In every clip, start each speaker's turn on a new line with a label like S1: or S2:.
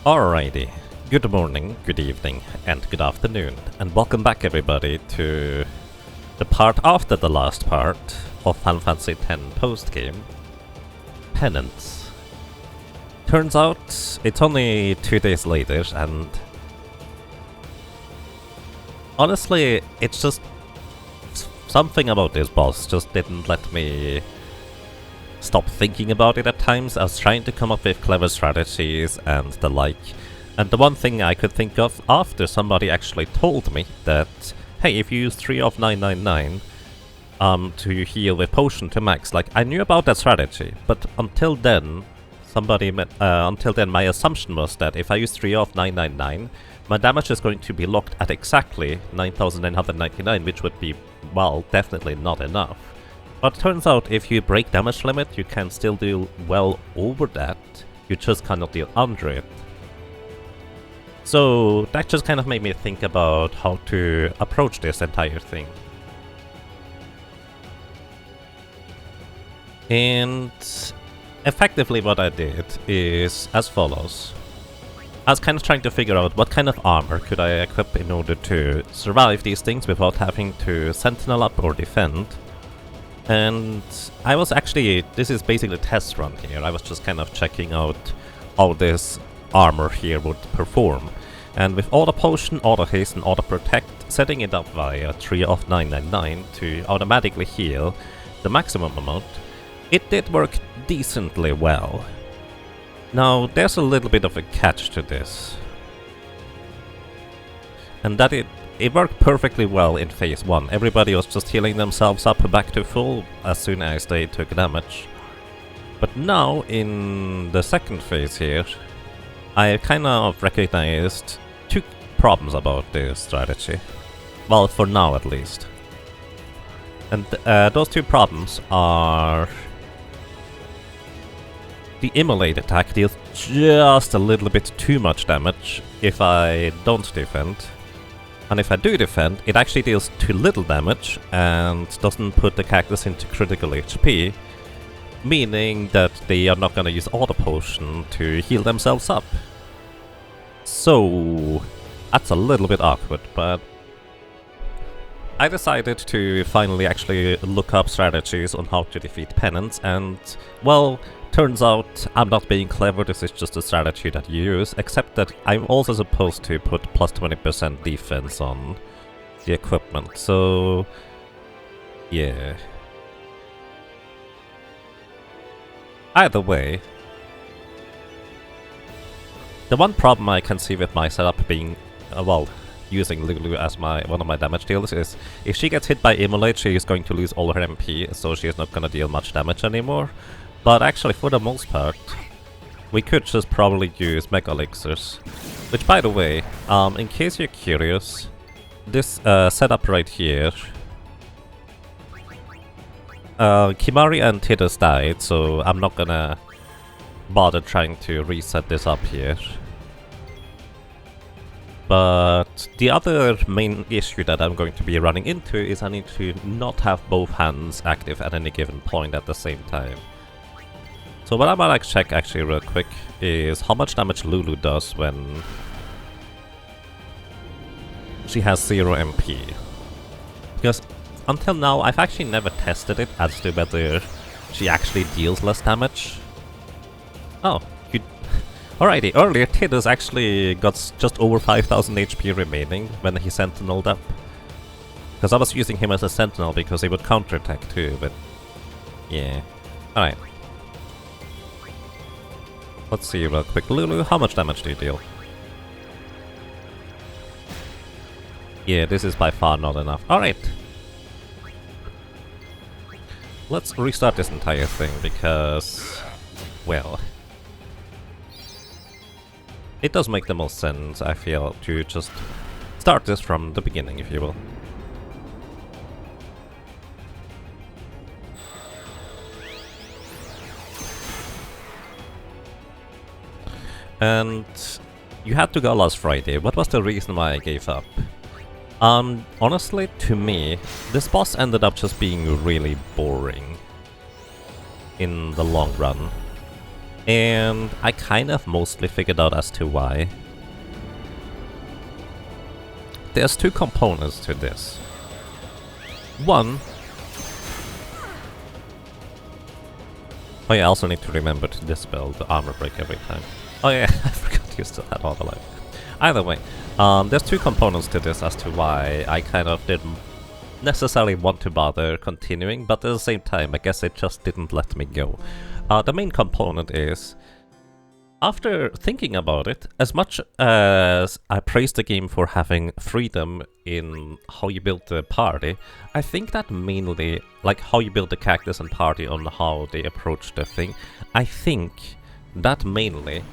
S1: Alrighty, good morning, good evening, and good afternoon, and welcome back everybody to the part after the last part of Final Fantasy X Postgame, Penance. Turns out, it's only 2 days later, and honestly, it's just something about this boss just didn't let me stop thinking about it at times. I was trying to come up with clever strategies and the like, and the one thing I could think of after somebody actually told me that, hey, if you use 3 of 999 to heal with potion to max, like, I knew about that strategy, but until then, my assumption was that if I use 3 of 999, my damage is going to be locked at exactly 9999, which would be, well, definitely not enough. But it turns out if you break damage limit, you can still deal well over that, you just cannot deal under it. So that just kind of made me think about how to approach this entire thing. And effectively what I did is as follows. I was kind of trying to figure out what kind of armor could I equip in order to survive these things without having to sentinel up or defend. And I was actually, this is basically a test run here, I was just kind of checking out how this armor here would perform. And with Auto Potion, Auto Haste and Auto Protect, setting it up via 3 of 999 to automatically heal the maximum amount, it did work decently well. Now, there's a little bit of a catch to this. And that it worked perfectly well in phase 1. Everybody was just healing themselves up back to full as soon as they took damage. But now, in the second phase here, I kind of recognized 2 problems about this strategy. Well, for now at least. And those 2 problems are... the Immolate attack deals just a little bit too much damage if I don't defend. And if I do defend, it actually deals too little damage and doesn't put the characters into critical HP, meaning that they are not gonna use Auto Potion to heal themselves up. So that's a little bit awkward, but I decided to finally actually look up strategies on how to defeat Penance, and, well, turns out I'm not being clever, this is just a strategy that you use, except that I'm also supposed to put plus 20% defense on the equipment, so yeah. Either way, the one problem I can see with my setup being, well, using Lulu as one of my damage dealers is, if she gets hit by Immolate, she is going to lose all her MP, so she is not gonna deal much damage anymore. But actually, for the most part, we could just probably use Mega Elixirs. Which, by the way, in case you're curious, this setup right here, Kimari and Tidus died, so I'm not gonna bother trying to reset this up here. But the other main issue that I'm going to be running into is I need to not have both hands active at any given point at the same time. So what I might like check actually real quick is how much damage Lulu does when she has 0 MP. Because until now I've actually never tested it as to whether she actually deals less damage. Oh, alrighty, earlier Tidus actually got just over 5000 HP remaining when he sentineled up. Because I was using him as a sentinel because he would counterattack too, but yeah. Alright. Let's see real quick. Lulu, how much damage do you deal? Yeah, this is by far not enough. Alright. Let's restart this entire thing because, well, it does make the most sense, I feel, to just start this from the beginning, if you will. And you had to go last Friday. What was the reason why I gave up? Honestly, to me, this boss ended up just being really boring in the long run. And I kind of mostly figured out as to why. There's two components to this. One... Oh yeah, I also need to remember to dispel the armor break every time. Oh yeah, I forgot you still had all the life. Either way, there's two components to this as to why I kind of didn't necessarily want to bother continuing, but at the same time, I guess it just didn't let me go. The main component is, after thinking about it, as much as I praise the game for having freedom in how you build the party, I think that mainly, like how you build the characters and party on how they approach the thing, I think that mainly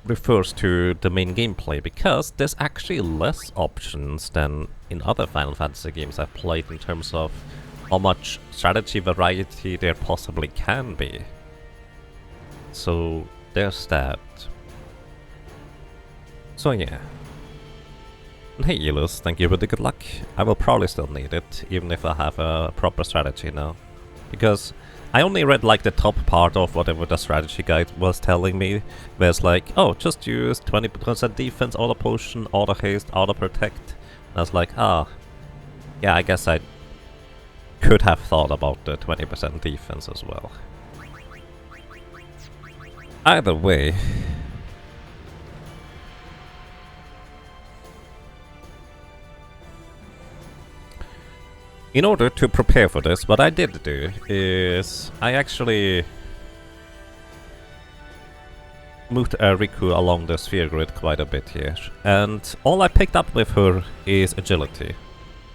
S1: refers to the main gameplay, because there's actually less options than in other Final Fantasy games I've played in terms of how much strategy variety there possibly can be. So there's that. So yeah. And hey Eulus, thank you for the good luck. I will probably still need it, even if I have a proper strategy now. Because I only read like the top part of whatever the strategy guide was telling me. Where it's like, oh, just use 20% defense, auto potion, auto haste, auto protect. And I was like, ah, yeah, I guess I could have thought about the 20% defense as well. Either way, in order to prepare for this, what I did do is I actually moved Riku along the sphere grid quite a bit here, and all I picked up with her is agility.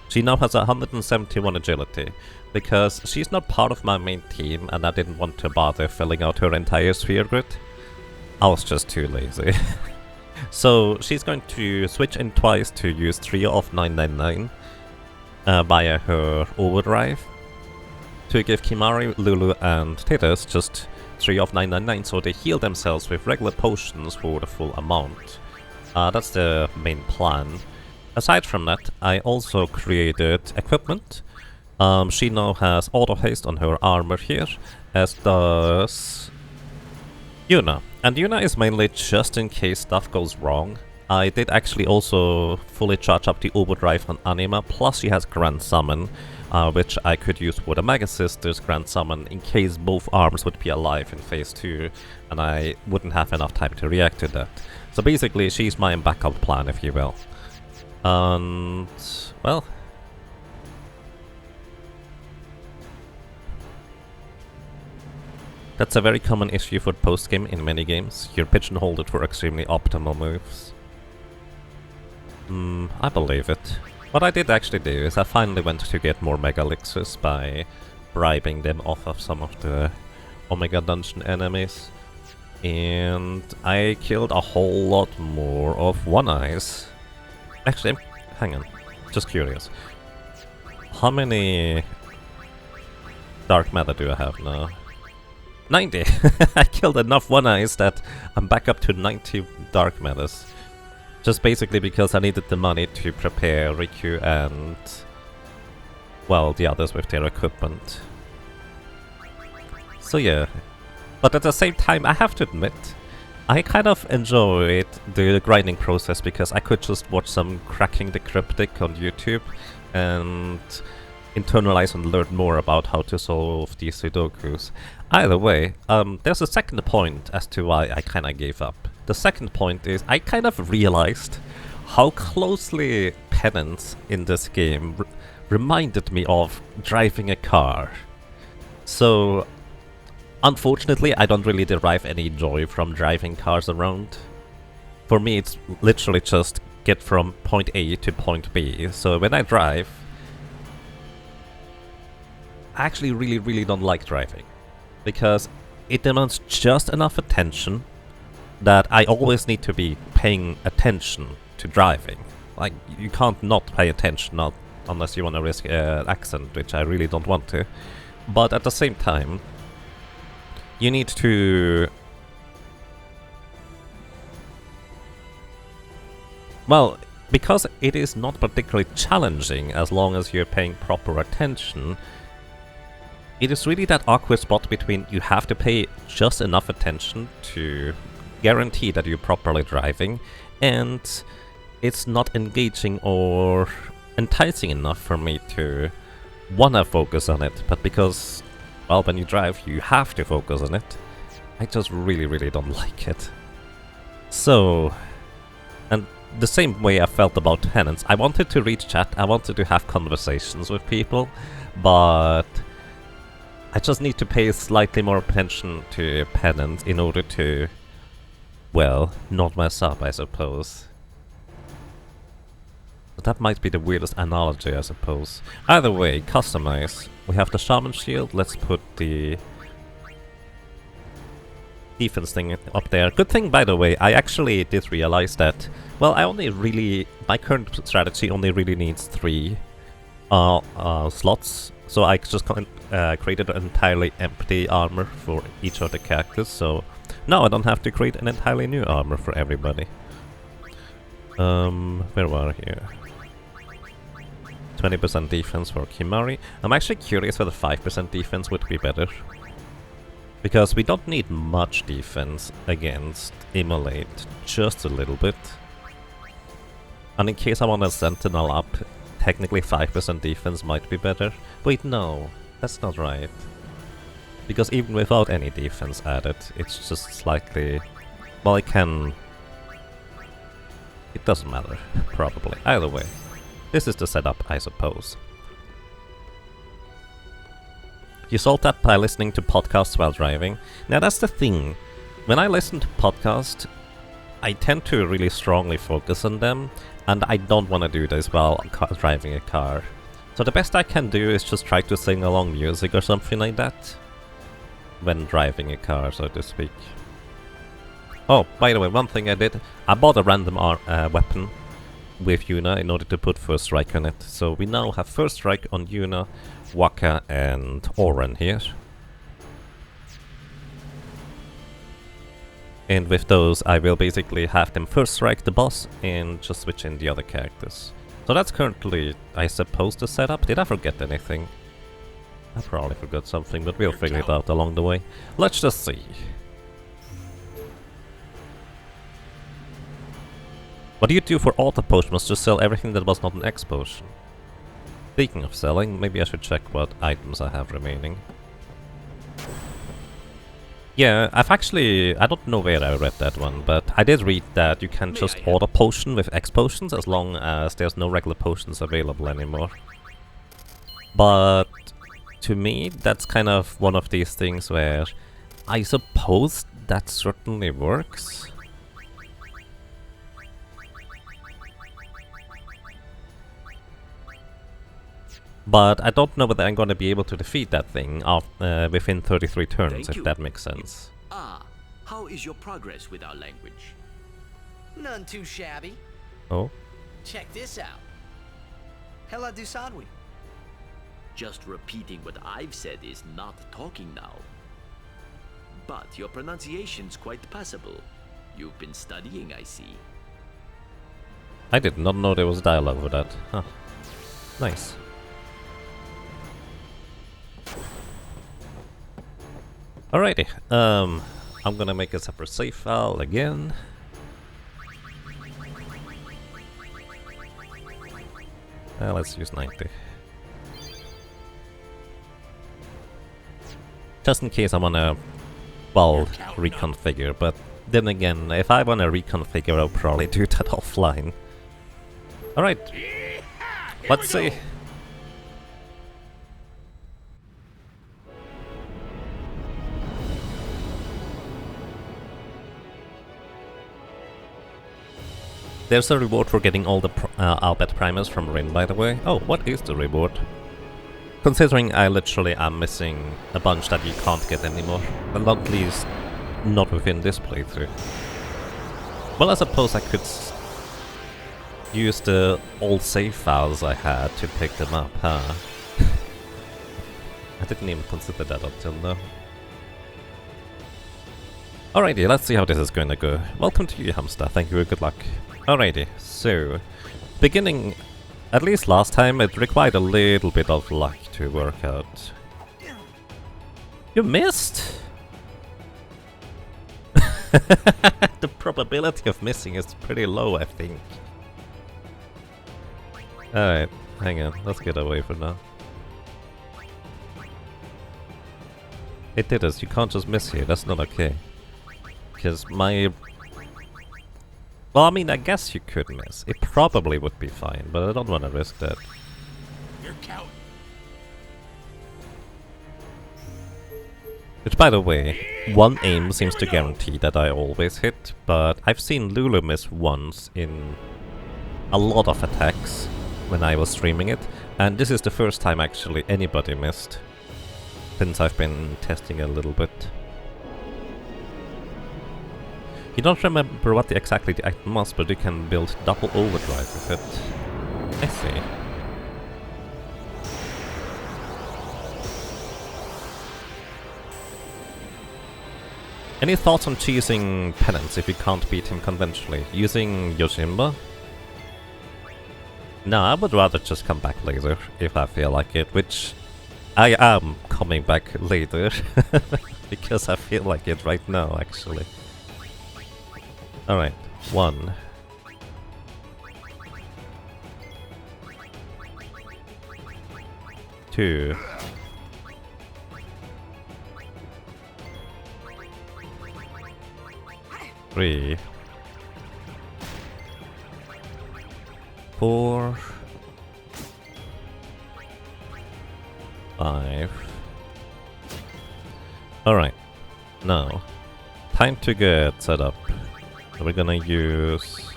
S1: She now has 171 agility, because she's not part of my main team and I didn't want to bother filling out her entire sphere grid. I was just too lazy. So she's going to switch in twice to use 3 of 999 via her overdrive to give Kimari, Lulu and Titus just 3 of 999 so they heal themselves with regular potions for the full amount. That's the main plan. Aside from that, I also created equipment. She now has auto haste on her armor here, as does Yuna. And Yuna is mainly just in case stuff goes wrong. I did actually also fully charge up the overdrive on Anima, plus she has Grand Summon, which I could use for the Mega Sisters Grand Summon in case both arms would be alive in phase 2, and I wouldn't have enough time to react to that. So basically, she's my backup plan, if you will. And, well, that's a very common issue for postgame in many games. You're pigeonholed for extremely optimal moves. I believe it. What I did actually do is I finally went to get more Mega Elixirs by bribing them off of some of the Omega Dungeon enemies. And I killed a whole lot more of One Eyes. Actually, hang on. Just curious. How many Dark Matter do I have now? 90! I killed enough One Eyes that I'm back up to 90 Dark Matters. Just basically because I needed the money to prepare Riku and, well, the others with their equipment. So yeah. But at the same time, I have to admit, I kind of enjoyed the grinding process because I could just watch some Cracking the Cryptic on YouTube and internalize and learn more about how to solve these Sudokus. Either way, there's a second point as to why I kind of gave up. The second point is I kind of realized how closely penance in this game reminded me of driving a car. So, unfortunately, I don't really derive any joy from driving cars around. For me, it's literally just get from point A to point B. So when I drive, I actually really don't like driving, because it demands just enough attention that I always need to be paying attention to driving. Like, you can't not pay attention, not unless you want to risk an accident, which I really don't want to. But at the same time, you need to... Well, because it is not particularly challenging as long as you're paying proper attention, it is really that awkward spot between you have to pay just enough attention to guarantee that you're properly driving, and it's not engaging or enticing enough for me to wanna focus on it, but because, well, when you drive, you have to focus on it. I just really don't like it. So, and the same way I felt about Tenants, I wanted to read chat, I wanted to have conversations with people, but I just need to pay slightly more attention to Penance in order to, well, not mess up, I suppose. But that might be the weirdest analogy, I suppose. Either way, customize. We have the Shaman Shield, let's put the defense thing up there. Good thing, by the way, I actually did realize that, well, my current strategy only really needs 3 slots, so I just created an entirely empty armor for each of the characters, so now I don't have to create an entirely new armor for everybody. Where were we here? 20% defense for Kimari. I'm actually curious whether 5% defense would be better. Because we don't need much defense against Immolate, just a little bit. And in case I want to Sentinel up, technically 5% defense might be better. Wait, no, that's not right. Because even without any defense added, it's just slightly... well, it doesn't matter, probably. Either way, this is the setup, I suppose. You solve that by listening to podcasts while driving. Now that's the thing. When I listen to podcasts, I tend to really strongly focus on them, and I don't want to do this while driving a car. So the best I can do is just try to sing along music or something like that when driving a car, so to speak. Oh, by the way, one thing I did, I bought a random weapon with Yuna in order to put First Strike on it. So we now have First Strike on Yuna, Waka and Oren here. And with those I will basically have them First Strike the boss and just switch in the other characters. So that's currently, I suppose, the setup. Did I forget anything? I probably forgot something, but we'll figure it out along the way. Let's just see. What do you do for auto potions to sell everything that was not an X potion? Speaking of selling, maybe I should check what items I have remaining. Yeah, I don't know where I read that one, but I did read that you can just auto potion with X potions as long as there's no regular potions available anymore. But to me, that's kind of one of these things where I suppose that certainly works. But I don't know whether I'm going to be able to defeat that thing within 33 turns, if that makes sense.
S2: How is your progress with our language?
S3: None too shabby.
S1: Oh?
S3: Check this out. Hela Dusadwi.
S2: Just repeating what I've said is not talking now. But your pronunciation's quite passable. You've been studying, I see.
S1: I did not know there was dialogue for that. Huh. Nice. Alrighty, I'm gonna make a separate save file again. Let's use 90. Just in case I wanna, well, reconfigure, but then again, if I wanna reconfigure, I'll probably do that offline. Alright, let's see. There's a reward for getting all the Albert primers from Rin, by the way. Oh, what is the reward? Considering I literally am missing a bunch that you can't get anymore. Well, at least not within this playthrough. Well, I suppose I could use the old save files I had to pick them up, huh? I didn't even consider that until now. Alrighty, let's see how this is going to go. Welcome to you, Hamster. Thank you, good luck. Alrighty, so, beginning, at least last time, it required a little bit of luck to work out. You missed! The probability of missing is pretty low, I think. Alright, hang on, let's get away for now. It did us, you can't just miss here, that's not okay. Because my... Well, I mean, I guess you could miss. It probably would be fine, but I don't want to risk that.
S3: You're counting.
S1: Which, by the way, one aim seems to guarantee that I always hit, but I've seen Lulu miss once in a lot of attacks when I was streaming it, and this is the first time actually anybody missed since I've been testing a little bit. You don't remember what exactly the item was, but you can build double overdrive with it. I see. Any thoughts on choosing Penance if you can't beat him conventionally? Using Yojimba? No, I would rather just come back later if I feel like it, which I am coming back later because I feel like it right now actually. Alright, 1. 2. 3. 4. 5. Alright, now, time to get set up. So we're gonna use...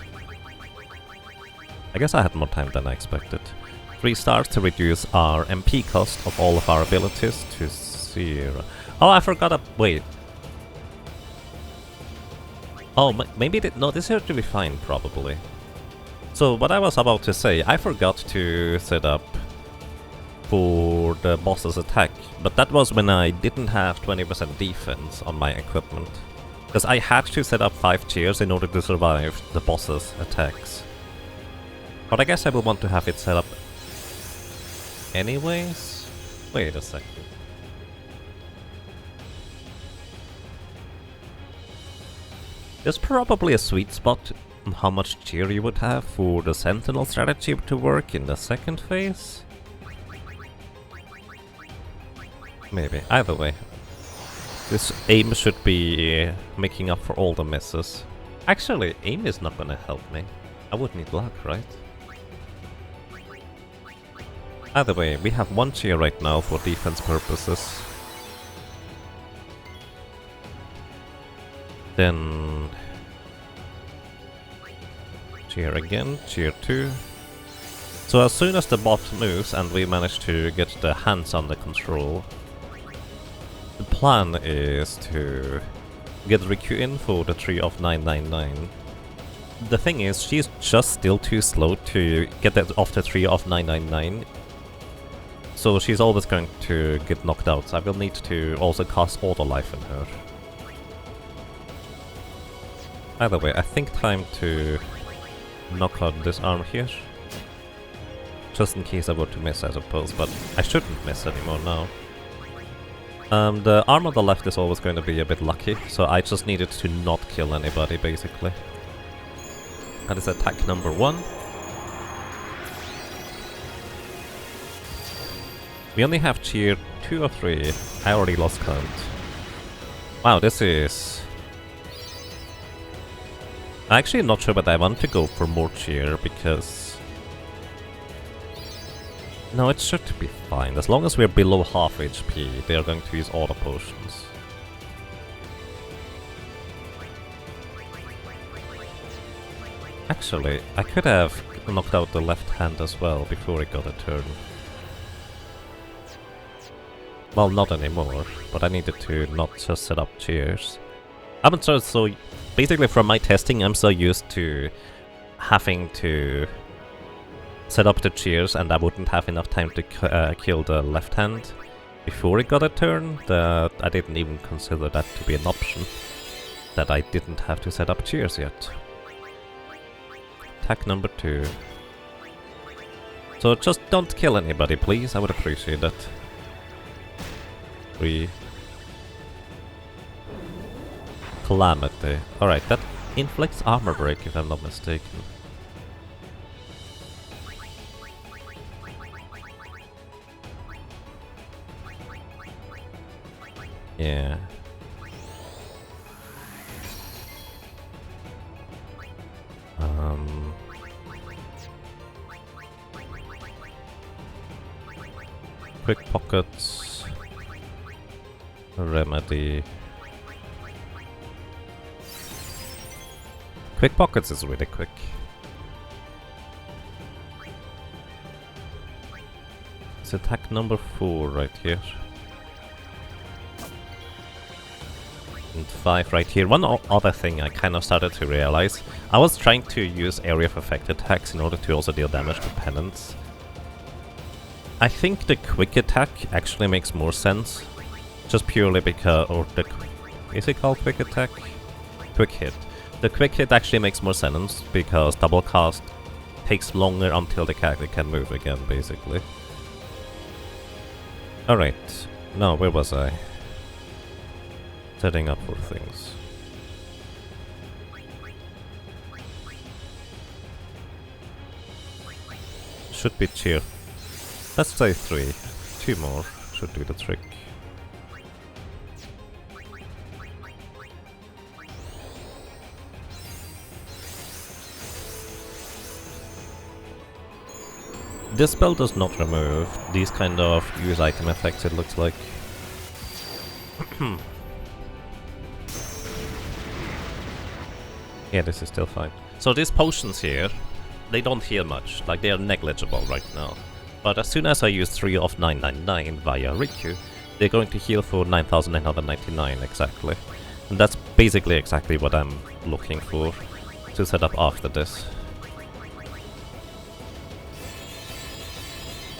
S1: I guess I had more time than I expected. 3 stars to reduce our MP cost of all of our abilities to 0. Oh, I forgot a... wait. Oh, maybe... no, this should be fine, probably. So, what I was about to say, I forgot to set up for the boss's attack, but that was when I didn't have 20% defense on my equipment. Because I had to set up 5 cheers in order to survive the boss's attacks. But I guess I will want to have it set up anyways? Wait a second. There's probably a sweet spot on how much cheer you would have for the Sentinel strategy to work in the second phase. Maybe. Either way. This aim should be making up for all the misses. Actually, aim is not gonna help me. I would need luck, right? Either way, we have 1 cheer right now for defense purposes. Then... cheer again, cheer 2. So as soon as the boss moves and we manage to get the hands under control, the plan is to get Riku in for the tree of 999. The thing is, she's just still too slow to get that off the tree of 999. So she's always going to get knocked out, so I will need to also cast Auto Life in her. Either way, I think time to knock out this arm here. Just in case I were to miss, I suppose, but I shouldn't miss anymore now. The arm on the left is always going to be a bit lucky, so I just needed to not kill anybody, basically. That is attack number 1. We only have cheer 2 or 3. I already lost count. Wow, this is... I'm actually not sure but I want to go for more cheer, because... no, it should be fine. As long as we're below half HP, they are going to use auto potions. Actually, I could have knocked out the left hand as well before it got a turn. Well, not anymore, but I needed to not just set up cheers. I'm so basically from my testing, I'm so used to having to set up the cheers and I wouldn't have enough time to kill the left hand before it got a turn that I didn't even consider that to be an option. That I didn't have to set up cheers yet. Attack number 2. So just don't kill anybody, please. I would appreciate that. 3, Calamity. Alright, that inflicts armor break if I'm not mistaken. Yeah. Quick pockets. Remedy. Quick pockets is really quick. It's attack number 4 right here. And 5 right here. One other thing I kind of started to realize. I was trying to use area of effect attacks in order to also deal damage to penance. I think the quick attack actually makes more sense. Just purely because... or the... is it called quick attack? Quick hit. The quick hit actually makes more sense because double cast takes longer until the character can move again, basically. Alright. No, where was I? Setting up for things. Should be cheer. Let's say 3. 2 more should do the trick. This spell does not remove these kind of use item effects, it looks like. Yeah, this is still fine. So these potions here, they don't heal much, like they are negligible right now. But as soon as I use 3 of 999 via Riku, they're going to heal for 9,999 exactly. And that's basically exactly what I'm looking for to set up after this.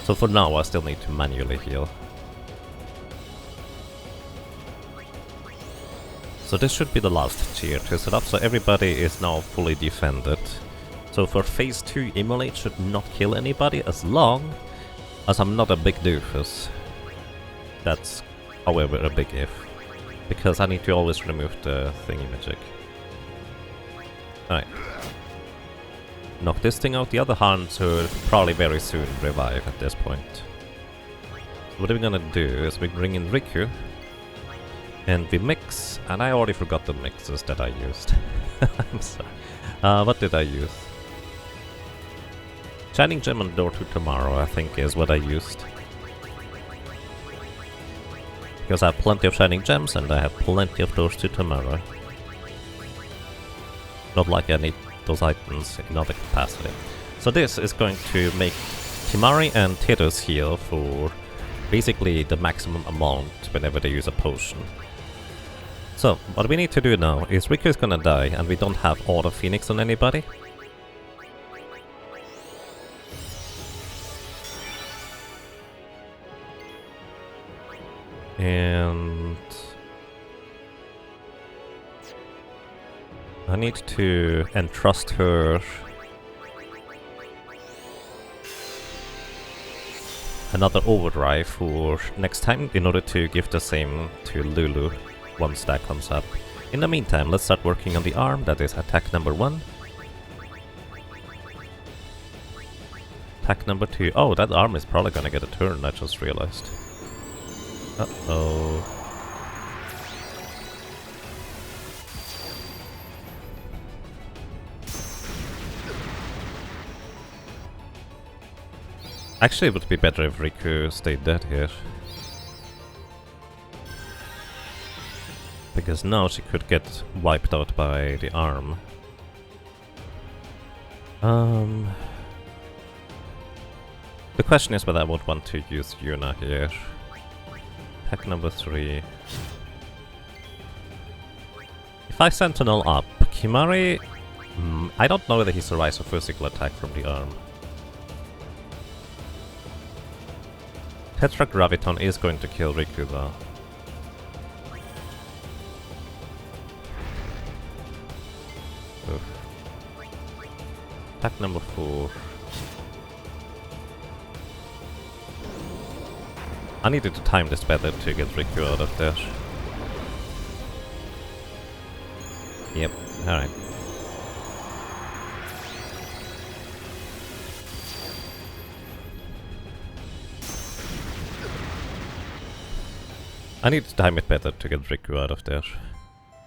S1: So for now I still need to manually heal. So this should be the last tier to set up, so everybody is now fully defended. So for phase 2, Immolate should not kill anybody as long as I'm not a big doofus. That's, however, a big if. Because I need to always remove the thingy magic. Alright. Knock this thing out, the other hand should probably very soon revive at this point. So what we're gonna do is we bring in Riku. And we mix, and I already forgot the mixes that I used. I'm sorry. What did I use? Shining Gem and Door to Tomorrow, I think, is what I used. Because I have plenty of Shining Gems, and I have plenty of Doors to Tomorrow. Not like I need those items in other capacity. So this is going to make Timari and Tidus heal for basically the maximum amount whenever they use a potion. So, what we need to do now is Riku is gonna die, and we don't have Auto Phoenix on anybody. And I need to entrust her another overdrive for next time in order to give the same to Lulu once that comes up. In the meantime, let's start working on the arm. That is attack number 1. Attack number 2. Oh, that arm is probably gonna get a turn, I just realized. Uh-oh. Actually, it would be better if Riku stayed dead here. Because now she could get wiped out by the arm. The question is whether I would want to use Yuna here. Attack number 3. If I Sentinel up, Kimari... I don't know whether he survives a physical attack from the arm. Tetragraviton is going to kill Riku though. Oof. Attack number 4. I needed to time this better to get Riku out of there. Yep, alright. I need to time it better to get Riku out of there.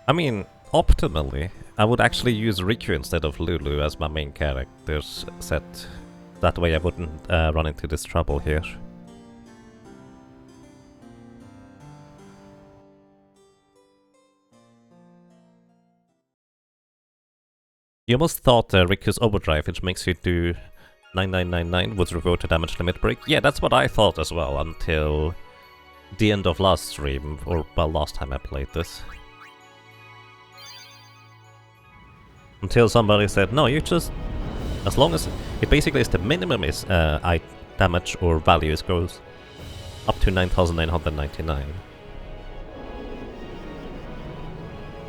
S1: I mean, optimally, I would actually use Riku instead of Lulu as my main character's set. That way I wouldn't run into this trouble here. You almost thought Riku's Overdrive, which makes you do 9999, would revert to damage limit break. Yeah, that's what I thought as well, until the end of last stream, or well, last time I played this. Until somebody said, no, you just... as long as... it basically is the minimum is damage or values goes up to 9999.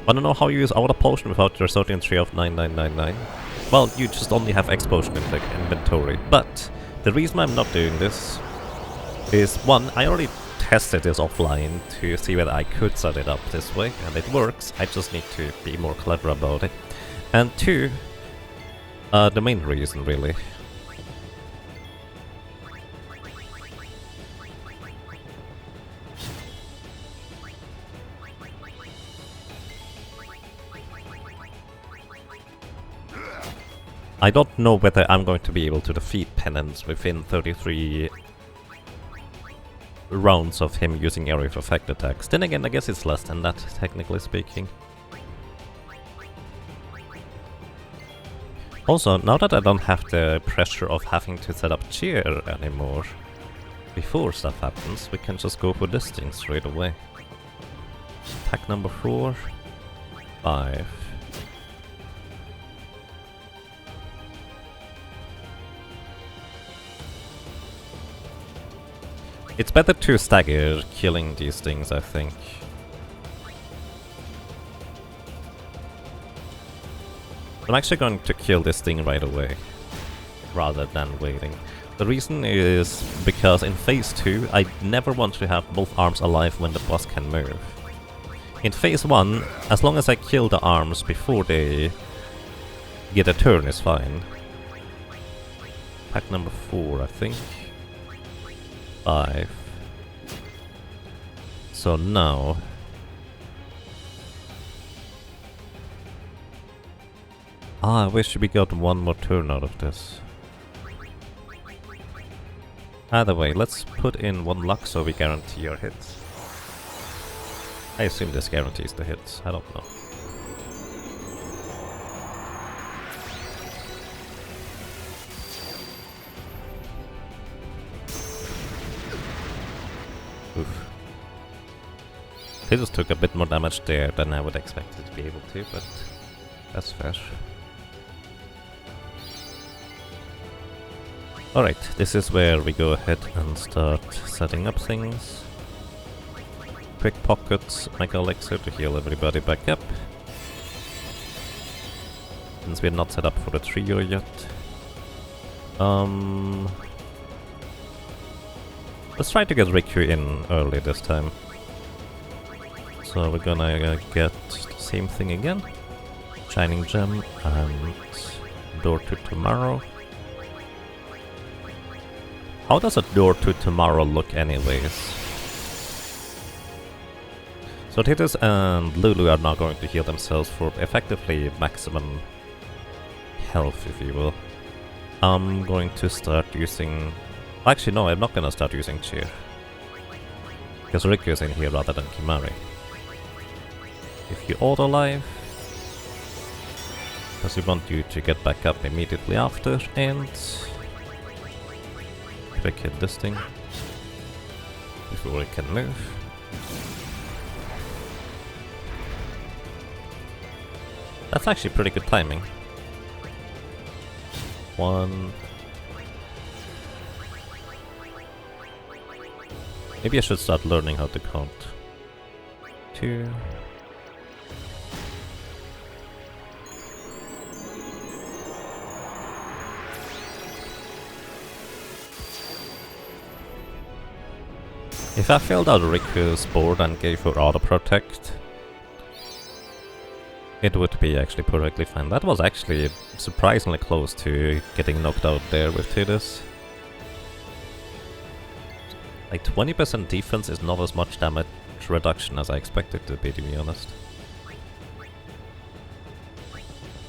S1: I don't know how you use Auto Potion without resorting 3 of 9999. Well, you just only have X Potion in the inventory. But the reason I'm not doing this is, one, I already tested this offline to see whether I could set it up this way, and it works. I just need to be more clever about it. And two, the main reason really. I don't know whether I'm going to be able to defeat Penance within 33 rounds of him using area of effect attacks. Then again, I guess it's less than that, technically speaking. Also, now that I don't have the pressure of having to set up cheer anymore before stuff happens, we can just go for this thing straight away. Attack number 4, 5. It's better to stagger killing these things, I think. I'm actually going to kill this thing right away, rather than waiting. The reason is because in phase 2, I never want to have both arms alive when the boss can move. In phase 1, as long as I kill the arms before they get a turn is fine. Pack number 4, I think. 5. So now... I wish we got one more turn out of this. Either way, let's put in 1 luck so we guarantee our hits. I assume this guarantees the hits, I don't know. Oof. They just took a bit more damage there than I would expect it to be able to, but that's fair. Alright, this is where we go ahead and start setting up things. Quick pockets, Mega Elixir to heal everybody back up. Since we're not set up for the trio yet. Let's try to get Riku in early this time. So we're gonna get the same thing again. Shining Gem and Door to Tomorrow. How does a Door to Tomorrow look anyways? So Titus and Lulu are now going to heal themselves for effectively maximum health, if you will. I'm going to start using... Actually no, I'm not gonna start using Cheer. Because Riku is in here rather than Kimari. If you auto-live, because we want you to get back up immediately after, and quick hit this thing before it can move. That's actually pretty good timing. 1. Maybe I should start learning how to count. 2. If I filled out Riku's board and gave her auto protect, It would be actually perfectly fine. That was actually surprisingly close to getting knocked out there with Tidus. Like 20% defense is not as much damage reduction as I expected to be honest.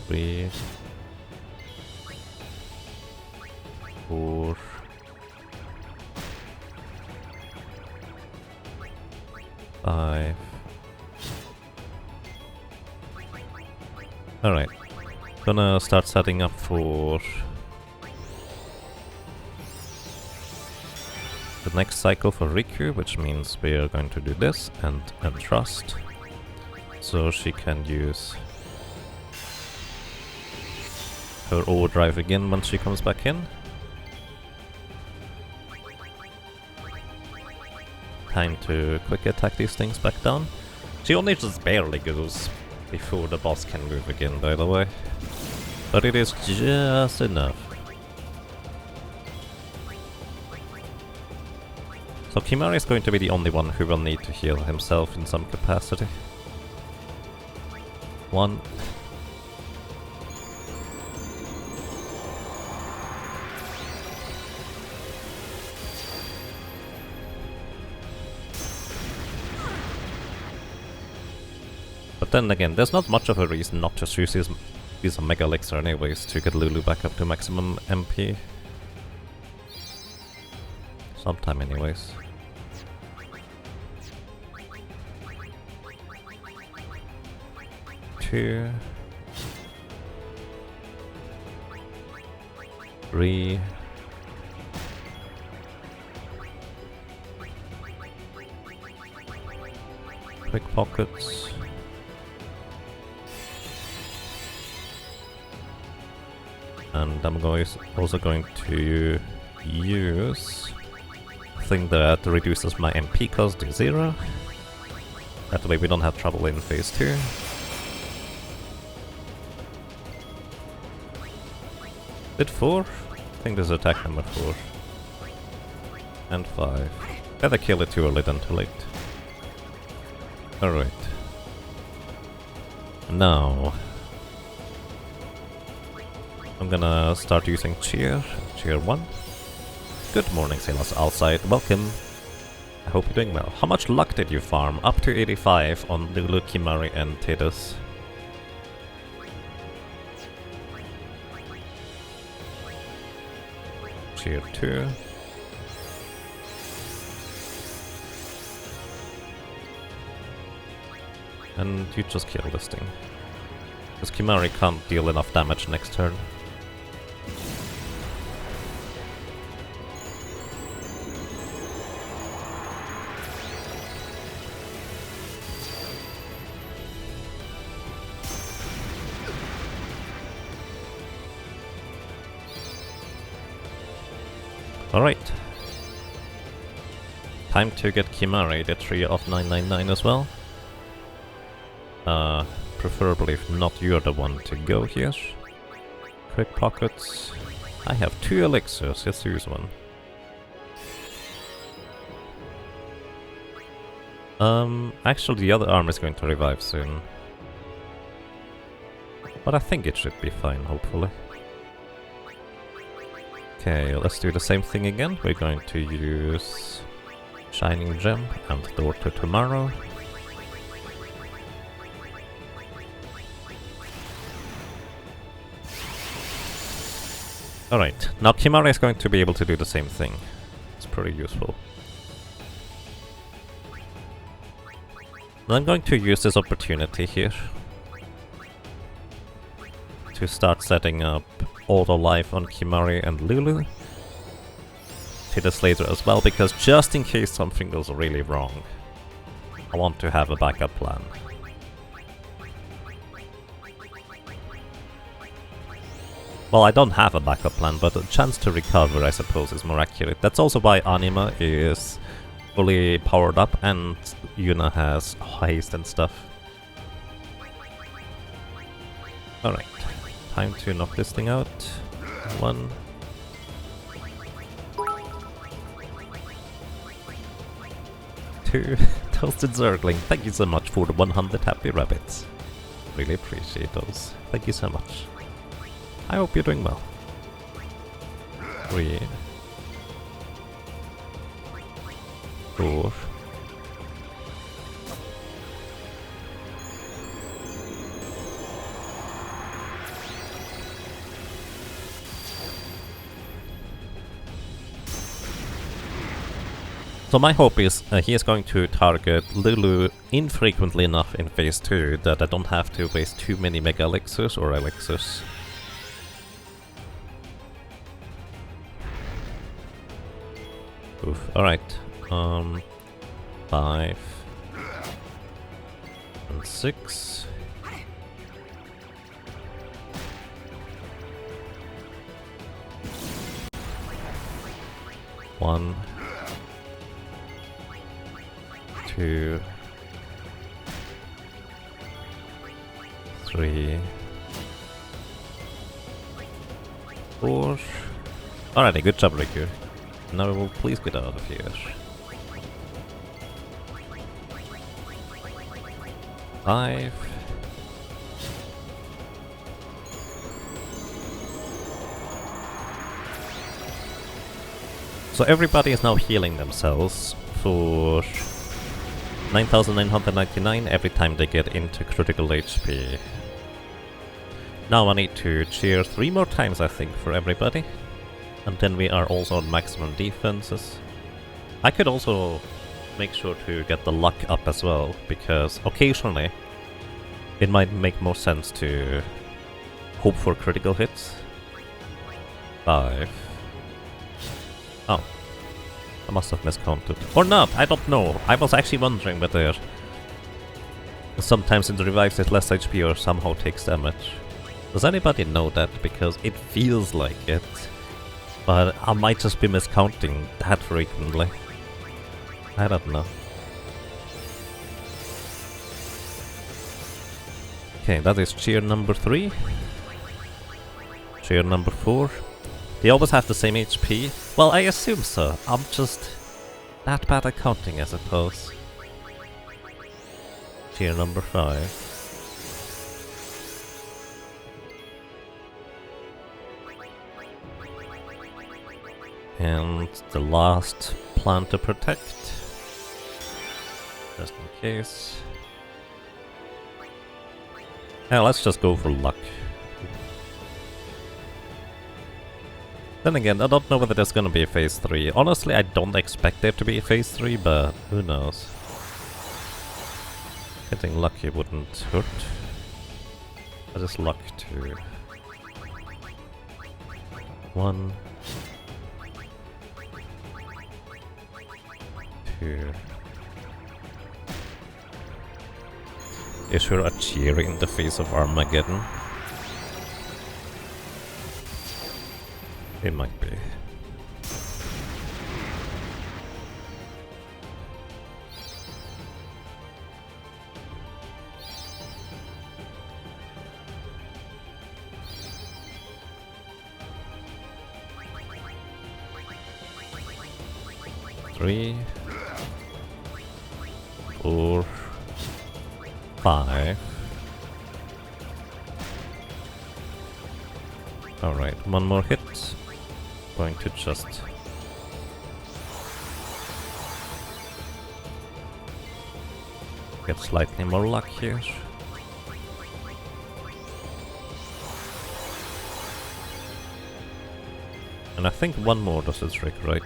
S1: 3, 4, 5. Alright, gonna start setting up for the next cycle for Riku, which means we are going to do this and Trust, so she can use her overdrive again when she comes back in. Time to quick attack these things back down. She only just barely goes before the boss can move again, by the way. But it is just enough. So Kimari is going to be the only one who will need to heal himself in some capacity. 1. But then again, there's not much of a reason not to use a Mega Elixir anyways to get Lulu back up to maximum MP. Sometime anyways. Two. 3. Quick pockets. And I'm also going to use a thing that reduces my MP cost to 0. That way we don't have trouble in phase 2. Did 4? I think this is attack number 4. And 5. Better kill it too early than too late. Alright. Now I'm gonna start using Cheer. Cheer 1. Good morning, sailors outside. Welcome. I hope you're doing well. How much luck did you farm? Up to 85 on Lulu, Kimari and Tidus. Cheer 2. And you just kill this thing. Because Kimari can't deal enough damage next turn. Alright. Time to get Kimari, the tree of 999 as well. Preferably if not you're the one to go here. Quick pockets. I have 2 elixirs, let's use one. Actually the other arm is going to revive soon. But I think it should be fine, hopefully. Okay, let's do the same thing again. We're going to use Shining Gem and Door to Tomorrow. Alright, now Kimari is going to be able to do the same thing. It's pretty useful. And I'm going to use this opportunity here to start setting up auto life on Kimari and Lulu. Tidus later as well, because just in case something goes really wrong, I want to have a backup plan. Well, I don't have a backup plan, but a chance to recover, I suppose, is more accurate. That's also why Anima is fully powered up and Yuna has haste and stuff. Alright, time to knock this thing out. 1. 2. Toasted Zergling, thank you so much for the 100 happy rabbits. really appreciate those. Thank you so much. I hope you're doing well. 3, 4. So my hope is he is going to target Lulu infrequently enough in phase 2 that I don't have to waste too many Mega Elixirs or Elixirs. Oof, alright. 5 and 6. One, 2, 3, 4. Alrighty, good job, Riku. Now please get out of here. Five. So everybody is now healing themselves for 9,999 every time they get into critical HP. Now I need to cheer 3 more times, I think, for everybody. And then we are also on maximum defenses. I could also make sure to get the luck up as well, because occasionally it might make more sense to hope for critical hits. 5. Oh. I must have miscounted. Or not, I don't know. I was actually wondering whether sometimes it revives at less HP or somehow takes damage. Does anybody know that? Because it feels like it. But I might just be miscounting that frequently. I don't know. Okay, that is cheer number 3. Cheer number 4. They always have the same HP? Well, I assume so. I'm just that bad at counting, I suppose. Cheer number 5. And the last plan to protect, just in case. Yeah, let's just go for luck. Then again, I don't know whether there's gonna be a phase 3. Honestly, I don't expect there to be a phase 3, but who knows. Getting lucky wouldn't hurt. I just luck to 1, 2. Is there a cheer in the face of Armageddon? It might be. Three, 4, 5. Alright, one more hit. Going to just get slightly more luck here. And I think one more does the trick, right?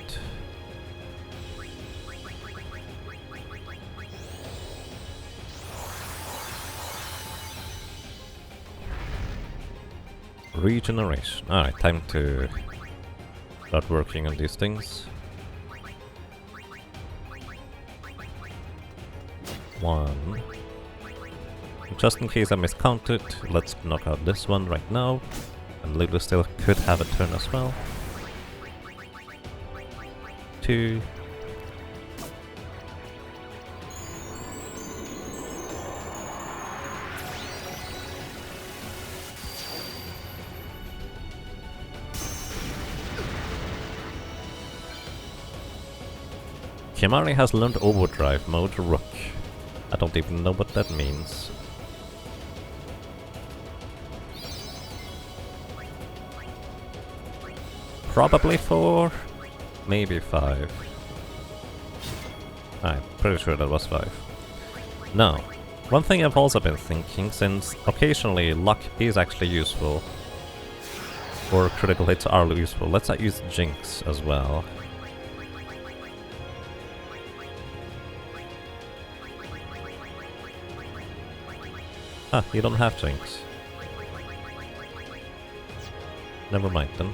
S1: Regeneration. Alright, time to start working on these things. 1. Just in case I miscounted, let's knock out this one right now. And Lulu still could have a turn as well. 2. Kimari has learned overdrive mode Rook. I don't even know what that means. Probably 4, maybe 5. I'm pretty sure that was 5. Now, one thing I've also been thinking, since occasionally luck is actually useful, or critical hits are useful, let's not use Jinx as well. Ah, you don't have Jinx. Never mind then.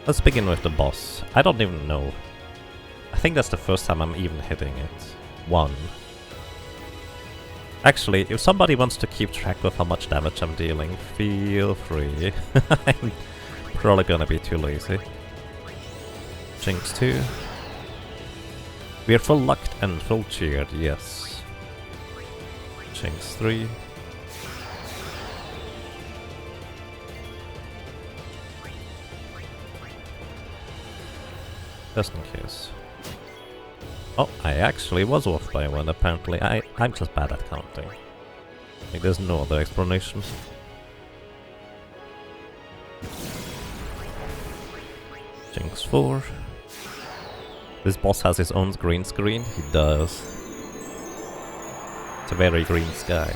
S1: Let's begin with the boss. I don't even know. I think that's the first time I'm even hitting it. 1. Actually, if somebody wants to keep track of how much damage I'm dealing, feel free. I'm probably gonna be too lazy. Jinx 2. We're full lucked and full cheered, yes. Jinx 3. Just in case. Oh, I actually was off by 1 apparently. I'm just bad at counting. Like, there's no other explanation. Jinx 4. This boss has his own green screen? He does. It's a very green sky.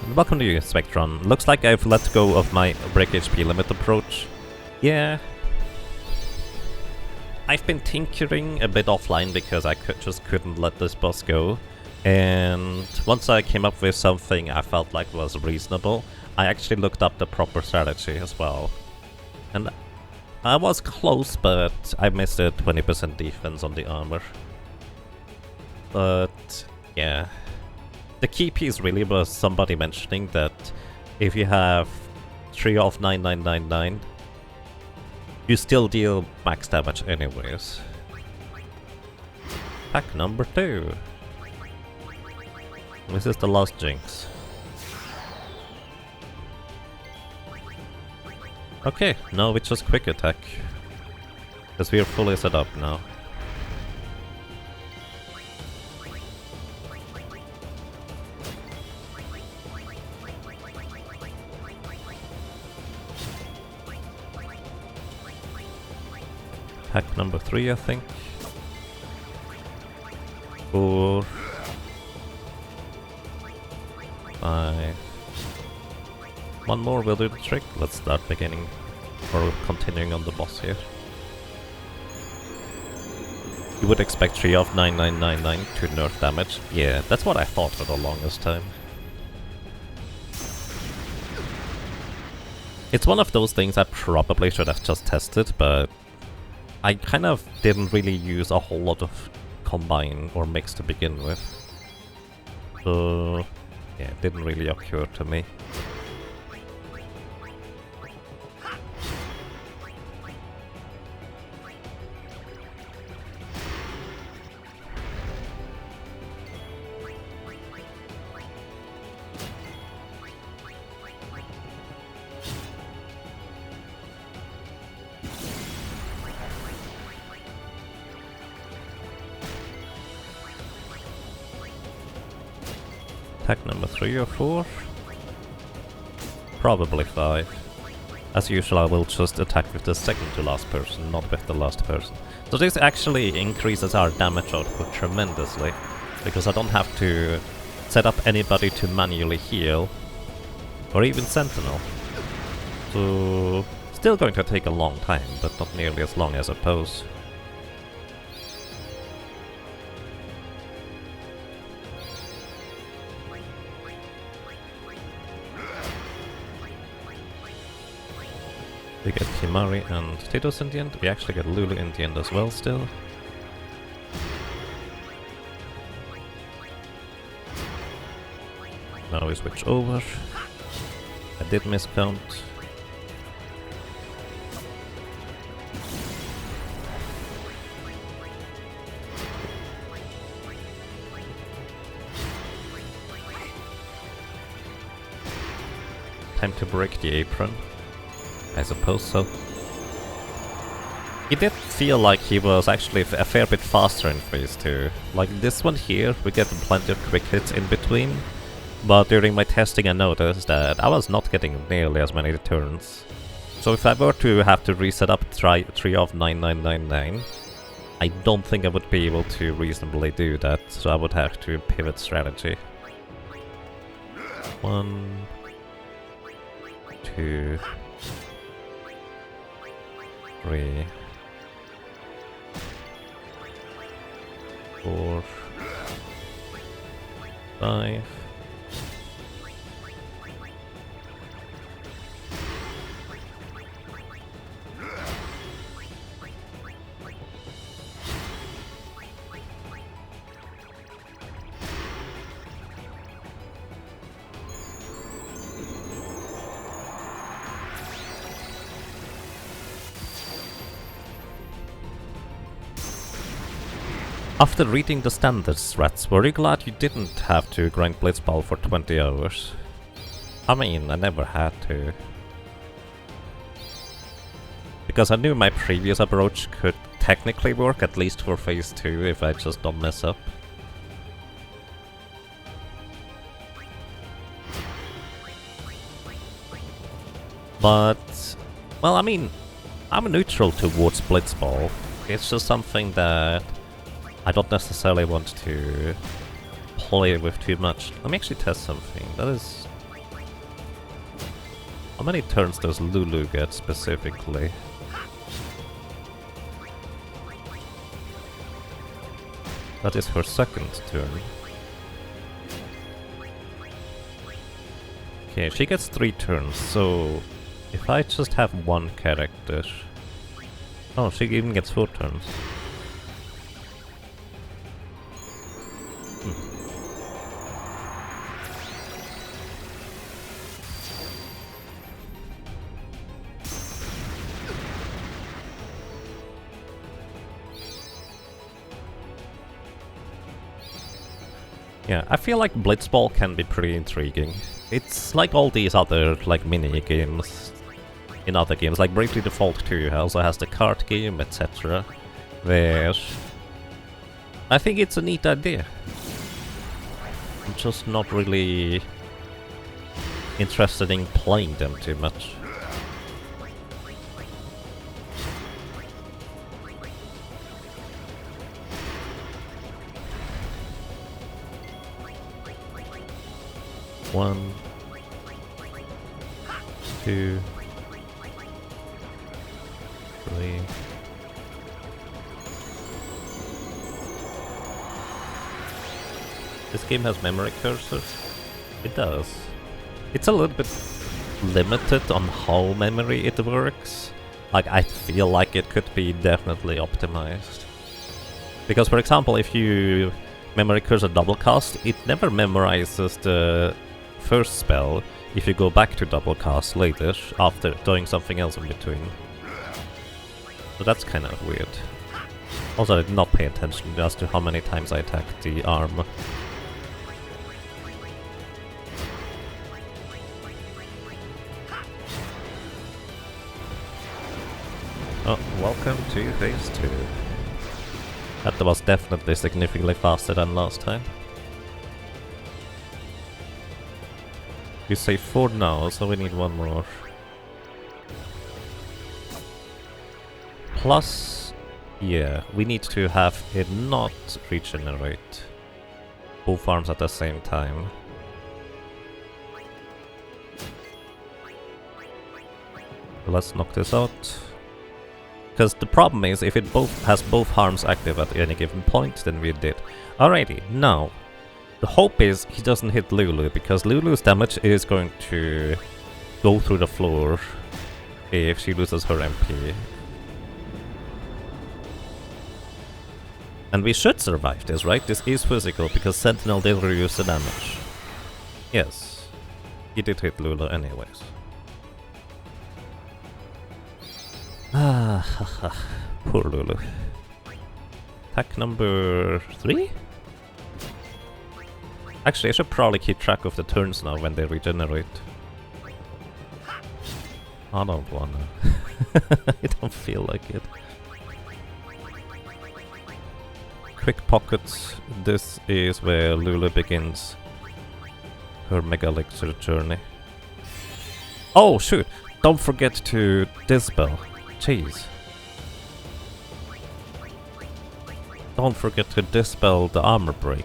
S1: And welcome to you, Spectron. Looks like I've let go of my break HP limit approach. Yeah. I've been tinkering a bit offline because I just couldn't let this boss go. And once I came up with something I felt like was reasonable, I actually looked up the proper strategy as well. And I was close, but I missed a 20% defense on the armor. But yeah. The key piece really was somebody mentioning that if you have 3 of 9999, you still deal max damage anyways. Pack number 2. This is the last Jinx. Okay, now we just quick attack. Because we are fully set up now. Pack number 3, I think. 4. 5. One more will do the trick. Let's start beginning or continuing on the boss here. You would expect 3 of 9999 to nerf damage. Yeah, that's what I thought for the longest time. It's one of those things I probably should have just tested, but I kind of didn't really use a whole lot of combine or mix to begin with. So yeah, it didn't really occur to me. Attack number 3 or 4? Probably 5. As usual, I will just attack with the second to last person, not with the last person. So this actually increases our damage output tremendously, because I don't have to set up anybody to manually heal, or even Sentinel. So still going to take a long time, but not nearly as long as I suppose. We get Kimari and Titos in the end. We actually get Lulu in the end as well still. Now we switch over. I did miscount. Time to break the apron. I suppose so. He did feel like he was actually a fair bit faster in phase 2. Like this one here, we get plenty of quick hits in between, but during my testing I noticed that I was not getting nearly as many turns. So if I were to have to reset up 3 of 9999, I don't think I would be able to reasonably do that, so I would have to pivot strategy. 1, 2, 3, 4, 5. After reading the standard strats, were you glad you didn't have to grind Blitzball for 20 hours? I mean, I never had to. Because I knew my previous approach could technically work, at least for phase 2, if I just don't mess up. But, well, I mean, I'm neutral towards Blitzball. It's just something that I don't necessarily want to play with too much. Let me actually test something. That is... How many turns does Lulu get specifically? That is her second turn. Okay, she gets 3 turns, so if I just have one character... Oh, she even gets 4 turns. Yeah, I feel like Blitzball can be pretty intriguing. It's like all these other like mini games in other games, like Bravely Default 2 also has the card game, etc. Where I think it's a neat idea. I'm just not really interested in playing them too much. One, 2, 3. This game has memory cursor? It does. It's a little bit limited on how memory it works. Like, I feel like it could be definitely optimized. Because, for example, if you memory cursor double cast, it never memorizes the first spell if you go back to double cast later after doing something else in between. So that's kind of weird. Also, I did not pay attention as to how many times I attacked the arm. Oh, welcome to phase 2. That was definitely significantly faster than last time. You say 4 now, so we need 1 more. Plus, yeah, we need to have it not regenerate both arms at the same time. Let's knock this out. Because the problem is, if it has both arms active at any given point, then we did. Alrighty, now, the hope is he doesn't hit Lulu, because Lulu's damage is going to go through the floor if she loses her MP. And we should survive this, right? This is physical, because Sentinel did reduce the damage. Yes, he did hit Lulu anyways. Ah, haha, poor Lulu. Attack number 3? Actually, I should probably keep track of the turns now when they regenerate. I don't wanna. I don't feel like it. Quick pockets. This is where Lulu begins her Mega Elixir journey. Oh shoot! Don't forget to dispel. Jeez. Don't forget to dispel the armor break.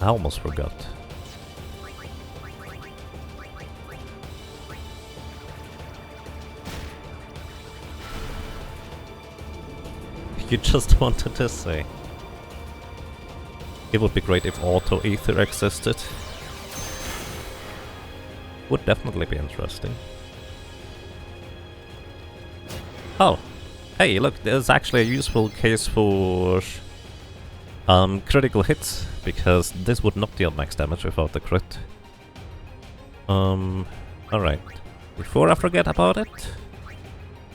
S1: I almost forgot. You just wanted to say. It would be great if auto ether existed. Would definitely be interesting. Oh, hey, look, there's actually a useful case for critical hits, because this would not deal max damage without the crit. Alright. Before I forget about it,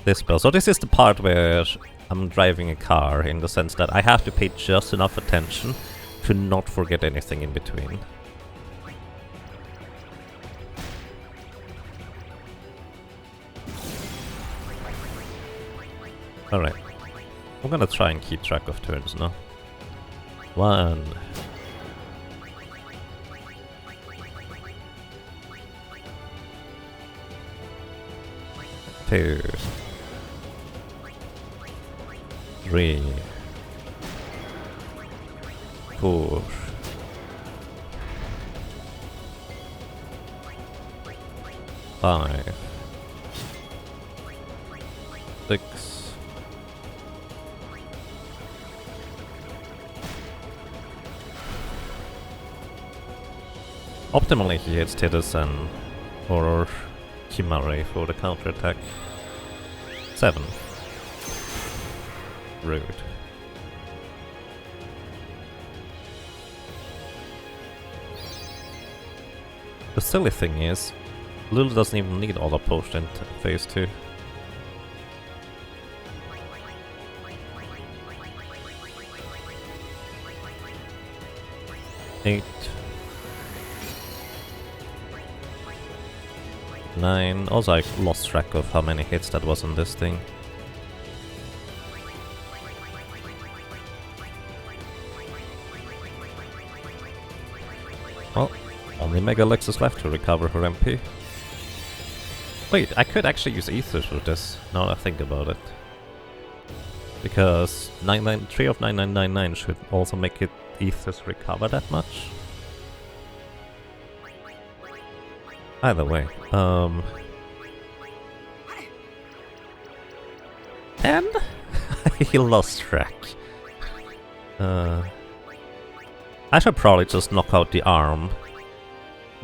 S1: this spell. So this is the part where I'm driving a car, in the sense that I have to pay just enough attention to not forget anything in between. Alright. I'm gonna try and keep track of turns now. 1. 2. 3. 4. 5. 6. Optimally he hits Tidus or Kimare for the counterattack. 7. Rude. The silly thing is, Lulu doesn't even need all the potion in phase 2. 8. 9. Also, I lost track of how many hits that was on this thing. Well, only Mega Lex is left to recover her MP. Wait, I could actually use Ethers for this, now that I think about it. Because 3 of 9999 should also make it Ethers recover that much. Either way, and he lost track. I should probably just knock out the arm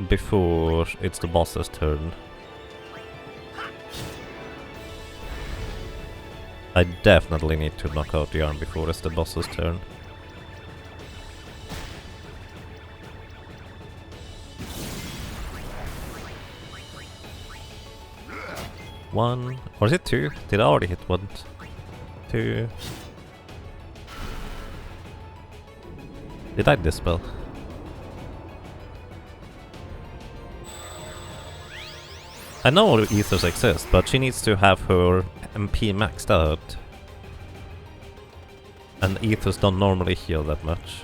S1: before it's the boss's turn. I definitely need to knock out the arm before it's the boss's turn. One, or is it 2? Did I already hit 1? 2. Did I dispel? I know Ethers exist, but she needs to have her MP maxed out. And Ethers don't normally heal that much.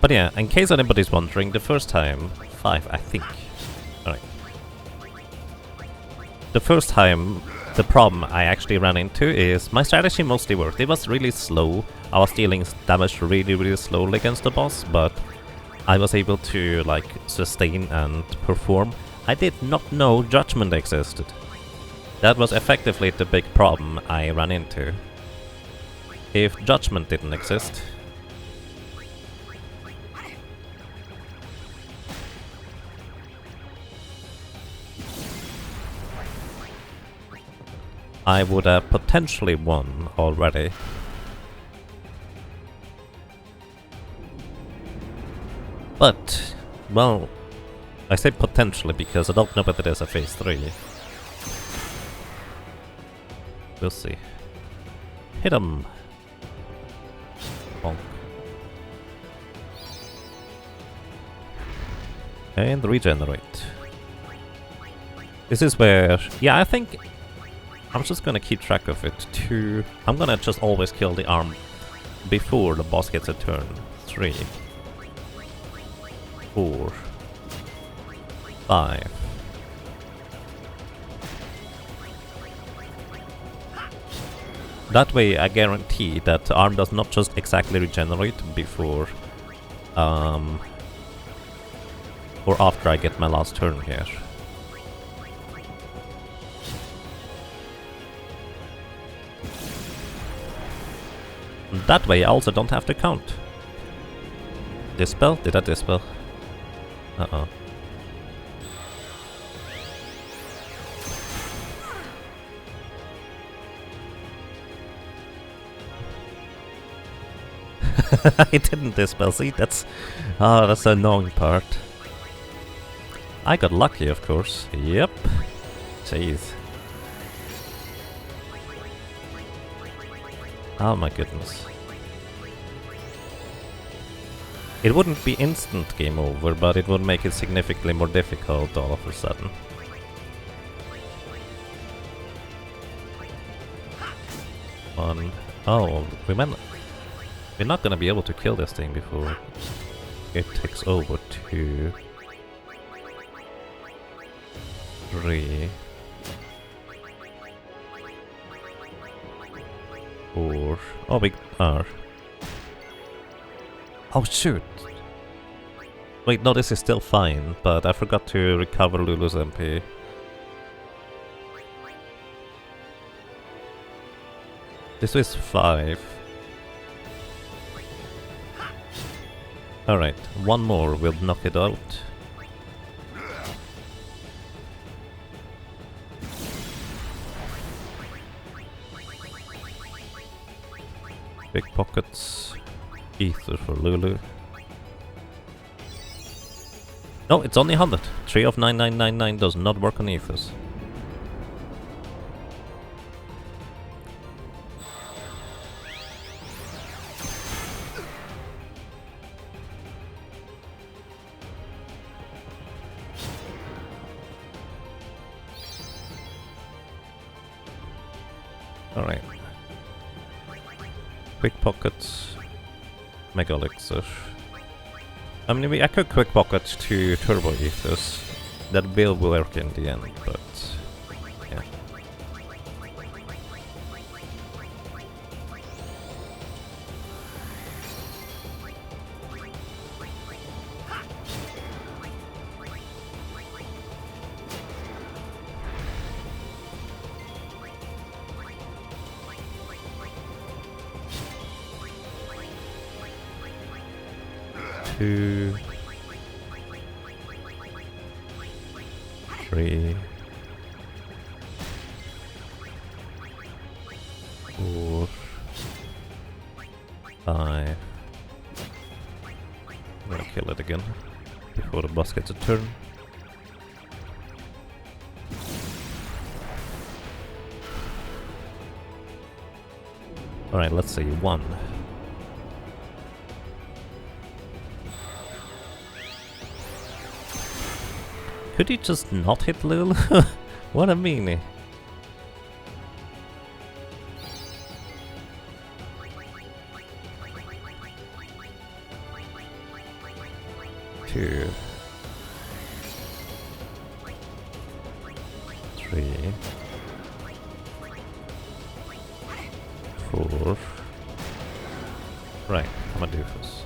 S1: But yeah, in case anybody's wondering, the first time, 5 I think. Alright. The first time, the problem I actually ran into is my strategy mostly worked. It was really slow. I was dealing damage really slowly against the boss, but I was able to like sustain and perform. I did not know Judgment existed. That was effectively the big problem I ran into. If Judgment didn't exist, I would have potentially won already. But, well, I say potentially because I don't know whether there's a phase 3. We'll see. Hit him! Bonk. And regenerate. This is where... Yeah, I think I'm just gonna keep track of it. I'm gonna just always kill the arm before the boss gets a turn. 3, 4, 5. That way I guarantee that the arm does not just exactly regenerate before or after I get my last turn here. And that way I also don't have to count. Dispel? Did I dispel? Uh-oh. I didn't dispel, see, that's the annoying part. I got lucky, of course. Yep. Jeez. Oh my goodness. It wouldn't be instant game over, but it would make it significantly more difficult all of a sudden. One. Oh, we're not gonna be able to kill this thing before it takes over. 2, 3, 4. Oh, we are. Oh shoot! Wait, no, this is still fine, but I forgot to recover Lulu's MP. This is 5. Alright, one more will knock it out. Big pockets. Ether for Lulu. No, it's only 100. 3 of 9999 does not work on ethers. Alright. Quick pockets. Mega elixir. I mean, I could quick pocket to turbo ethers. That will work in the end, but yeah. Two, 3, 4, 5. I'm gonna kill it again before the boss gets a turn. Alright, let's see. 1. Could he just not hit Lulu? What a meanie. Two. 3. 4. Right, I'm a doofus.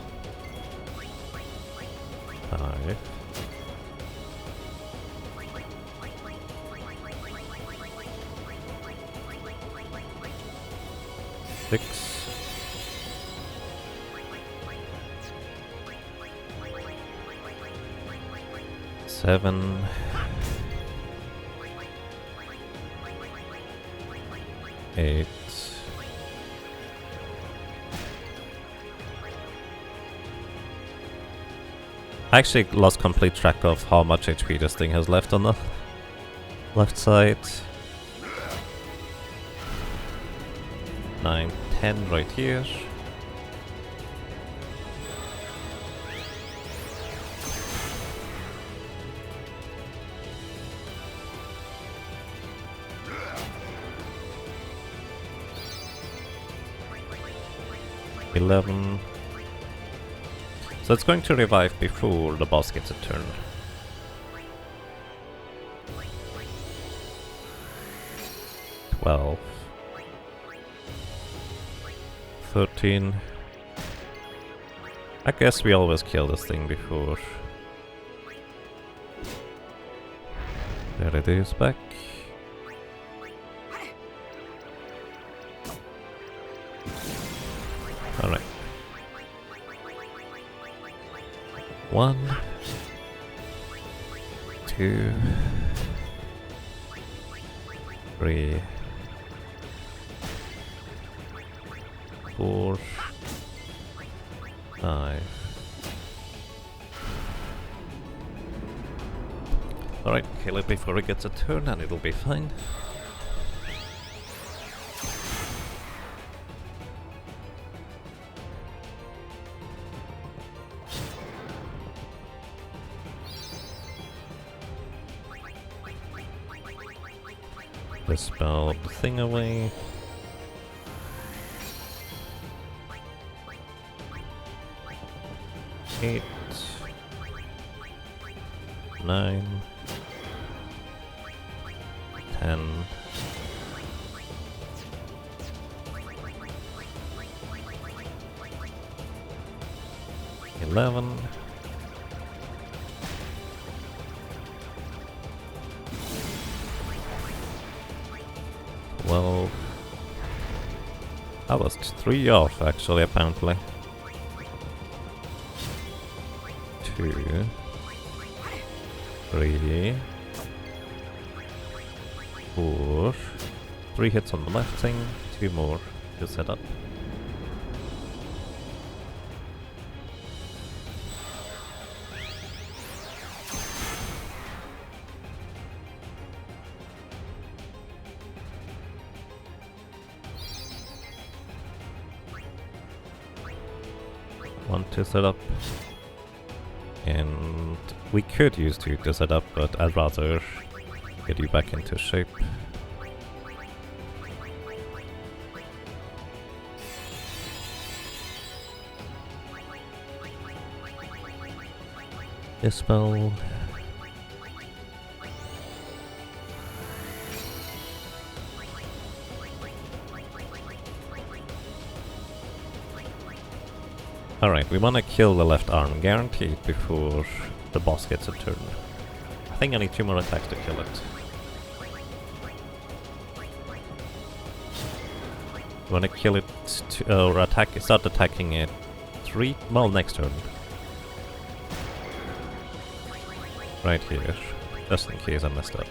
S1: 5. 6. 7. 8. I actually lost complete track of how much HP this thing has left on the left side. 9, 10 right here. 11. So it's going to revive before the boss gets a turn. 12. 13. I guess we always kill this thing before. There it is, back. Alright. 1, 2, 3, 4, 5. Alright, kill it before it gets a turn and it'll be fine. Dispel the thing away. Eight, 9, 10, 11, 12. I was 3 off actually, apparently. 2, 3, 4. 3 hits on the left thing, 2 more to set up. One to set up. And we could use 2 to set up, but I'd rather get you back into shape. Dispel. Alright, we wanna kill the left arm, guaranteed, before the boss gets a turn. I think I need 2 more attacks to kill it. We wanna kill it, or start attacking it 3, well, next turn. Right here, just in case I messed up.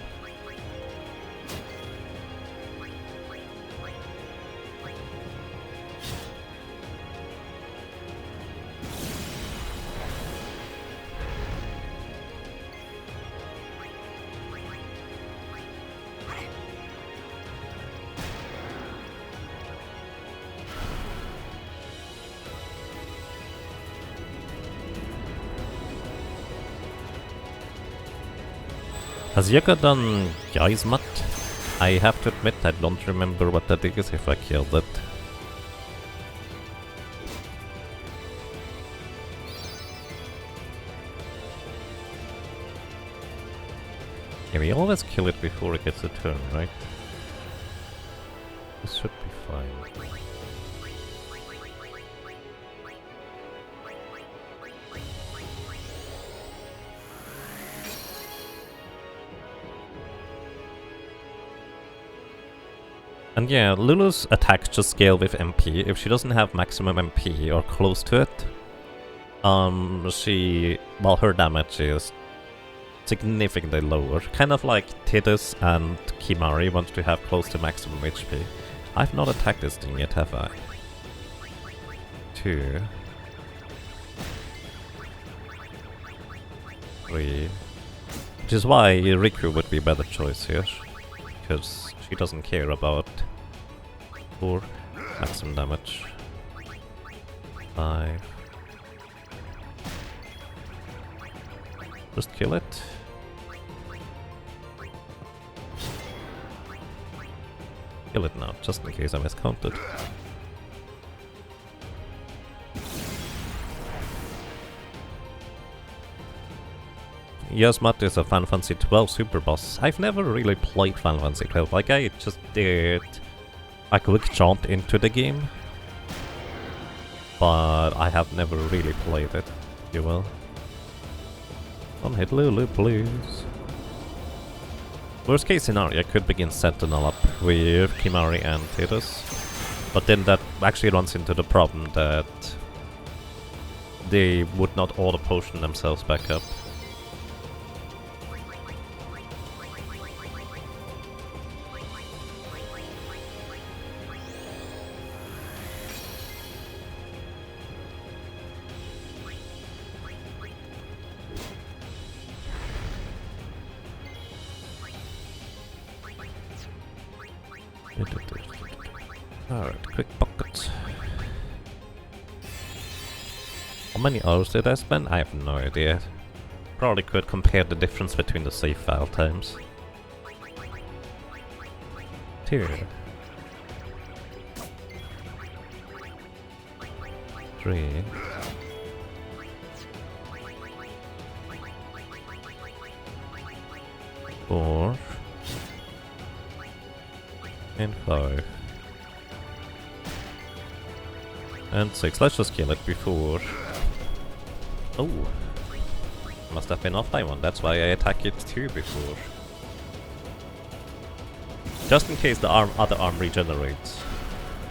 S1: Has Yuka done Geismat? I have to admit I don't remember what that is if I killed it. Yeah, we always kill it before it gets a turn, right? This should be fine. And yeah, Lulu's attacks just scale with MP. If she doesn't have maximum MP or close to it, her damage is significantly lower. Kind of like Tidus and Kimari want to have close to maximum HP. I've not attacked this thing yet, have I? 2, 3. Which is why Riku would be a better choice here, because she doesn't care about 4 maximum damage. 5. Just kill it. Kill it now, just in case I miscounted. Yasmat is a Final Fantasy 12 super boss. I've never really played Final Fantasy 12. Like, I just did a quick jaunt into the game, but I have never really played it. You will. Don't hit Lulu, please. Worst case scenario, I could begin Sentinel up with Kimari and Tidus, but then that actually runs into the problem that they would not auto potion themselves back up. Alright, quick pockets. How many hours did I spend? I have no idea. Probably could compare the difference between the save file times. 2 3 4 and 5 and 6. Let's just kill it before. Oh, must have been off by one. That's why I attack it too before. Just in case the other arm regenerates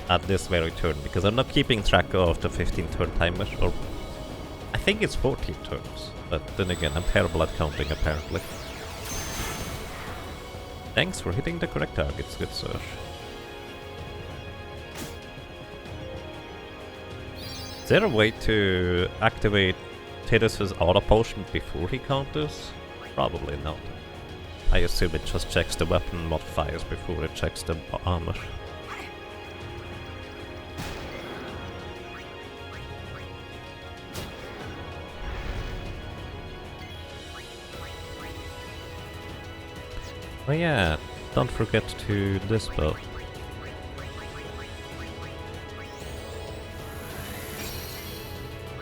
S1: at this very turn, because I'm not keeping track of the 15 turn timer, or I think it's 14 turns, but then again I'm terrible at counting apparently. Thanks for hitting the correct targets, good sir. Is there a way to activate Tidus' auto potion before he counters? Probably not. I assume it just checks the weapon modifiers before it checks the armor. Oh yeah, don't forget to dispel.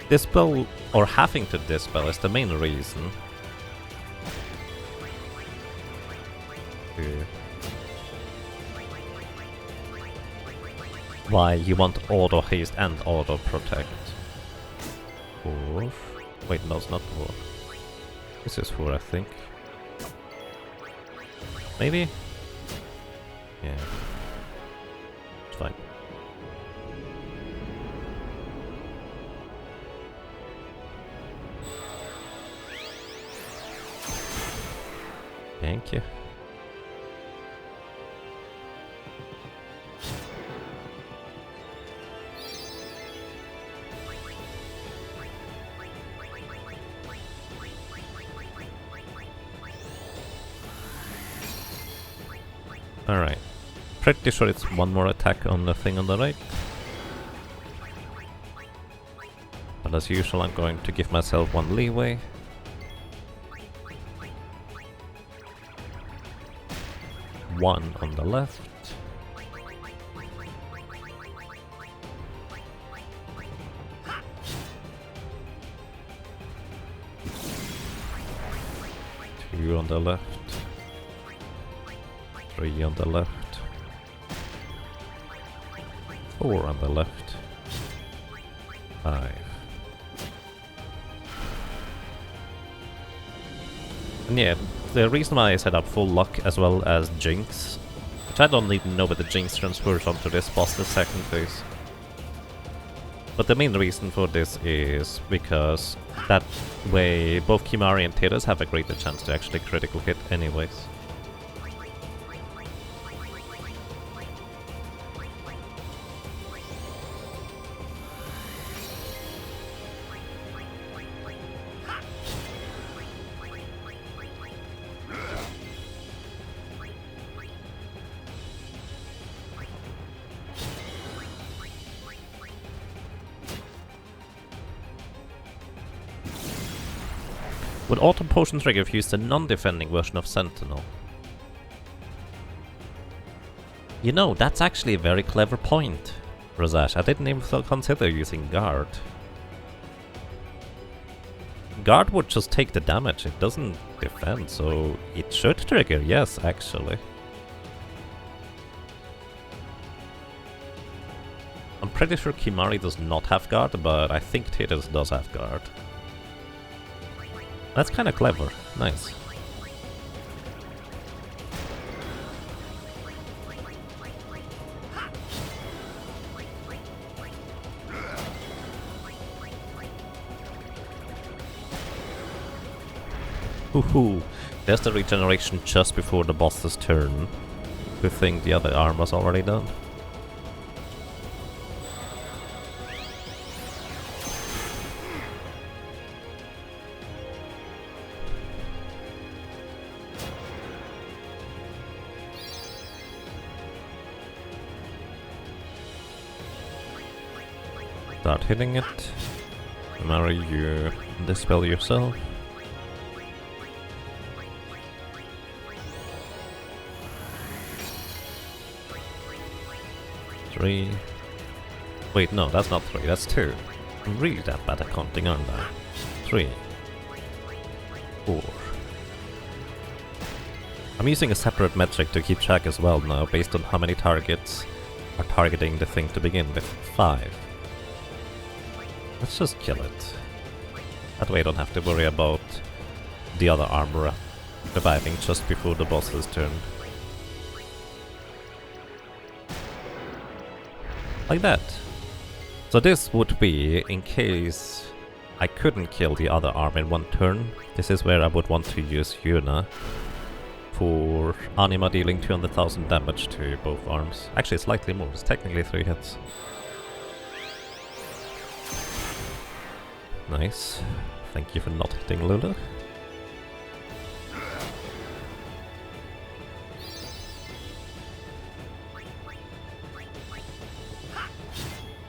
S1: Dispel, or having to dispel, is the main reason why you want auto haste and auto protect. 4. Wait, no, it's not 4. This is 4, I think. Maybe? Yeah. It's fine. Thank you. Alright. Pretty sure it's one more attack on the thing on the right. But as usual, I'm going to give myself one leeway. One on the left. Two on the left. 3 on the left. 4 on the left. 5. And yeah, the reason why I set up full luck as well as Jinx, which I don't even know whether Jinx transfers onto this boss the second phase. But the main reason for this is because that way both Kimari and Tidus have a greater chance to actually critical hit anyways. Would auto potion trigger if used a non-defending version of Sentinel? You know, that's actually a very clever point, Rosash. I didn't even consider using Guard. Guard would just take the damage, it doesn't defend, so it should trigger, yes, actually. I'm pretty sure Kimari does not have guard, but I think Titus does have guard. That's kinda clever. Nice. Woohoo! There's the regeneration just before the boss's turn. Good thing the other arm was already done. Start hitting it. Mary, you dispel yourself. Three. Wait, no, that's not three, that's two. I'm really that bad at counting, aren't I? 3. 4. I'm using a separate metric to keep track as well now, based on how many targets are targeting the thing to begin with. 5. Let's just kill it. That way I don't have to worry about the other armor reviving just before the boss's turn. Like that. So this would be in case I couldn't kill the other arm in one turn. This is where I would want to use Yuna for Anima dealing 200,000 damage to both arms. Actually slightly more, it's technically 3 hits. Nice. Thank you for not hitting Lulu.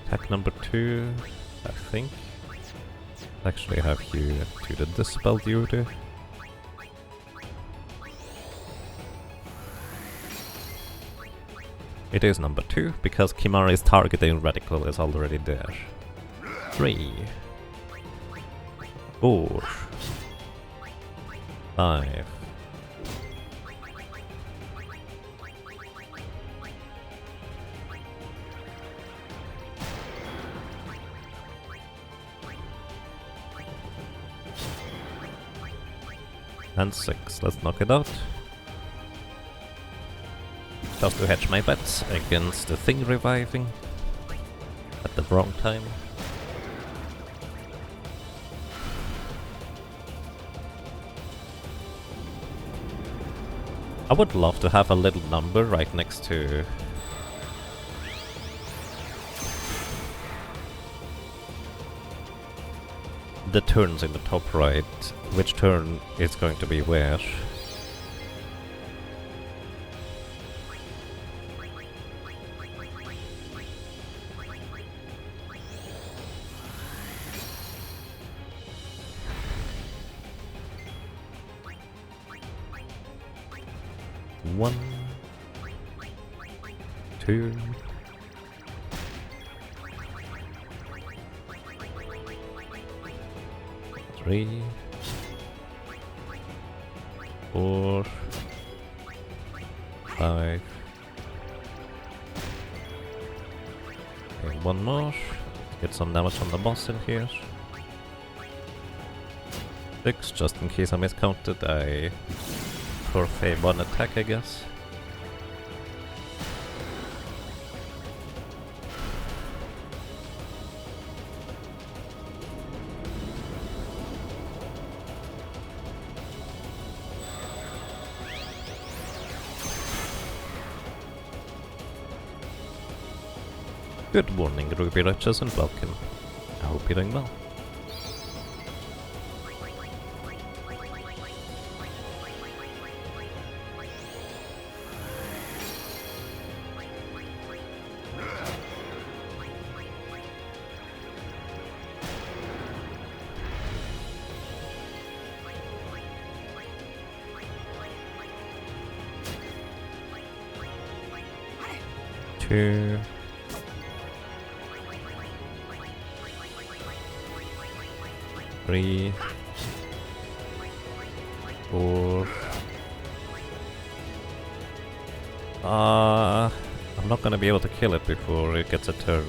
S1: Attack number 2, I think. Actually have you do the dispel duty. It is number 2, because Kimari's targeting reticle is already there. 3. 4. 5. And 6. Let's knock it out. Just to hedge my bets against the thing reviving at the wrong time. I would love to have a little number right next to the turns in the top right, which turn is going to be where. One, 2, 3, 4, 5. Okay, one more. Get some damage on the boss in here. 6, just in case I miscounted. I forfeit 1 attack, I guess. Good morning, Ruby Righteous, and welcome. I hope you're doing well. Two. 3, Or... I'm not gonna be able to kill it before it gets a turn.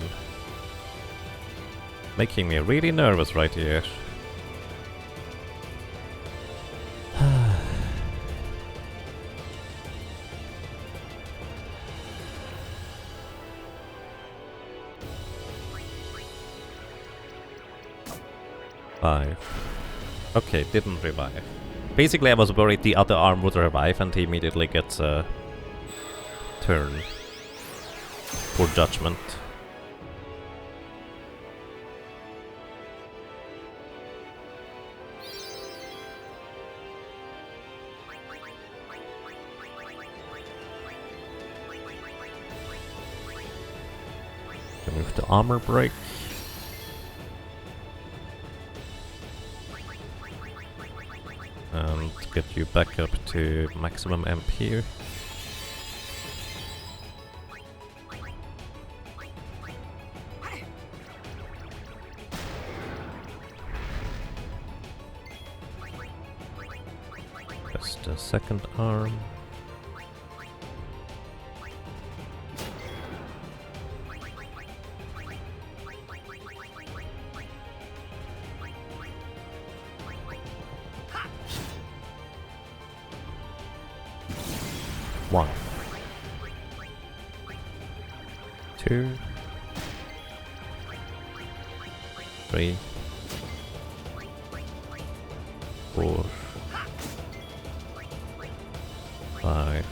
S1: Making me really nervous right here. Five. Okay, didn't revive. Basically, I was worried the other arm would revive and he immediately gets a turn. Poor judgment. Remove the armor break. And get you back up to maximum MP. Just a second arm. One. Two. Three. Four. Five.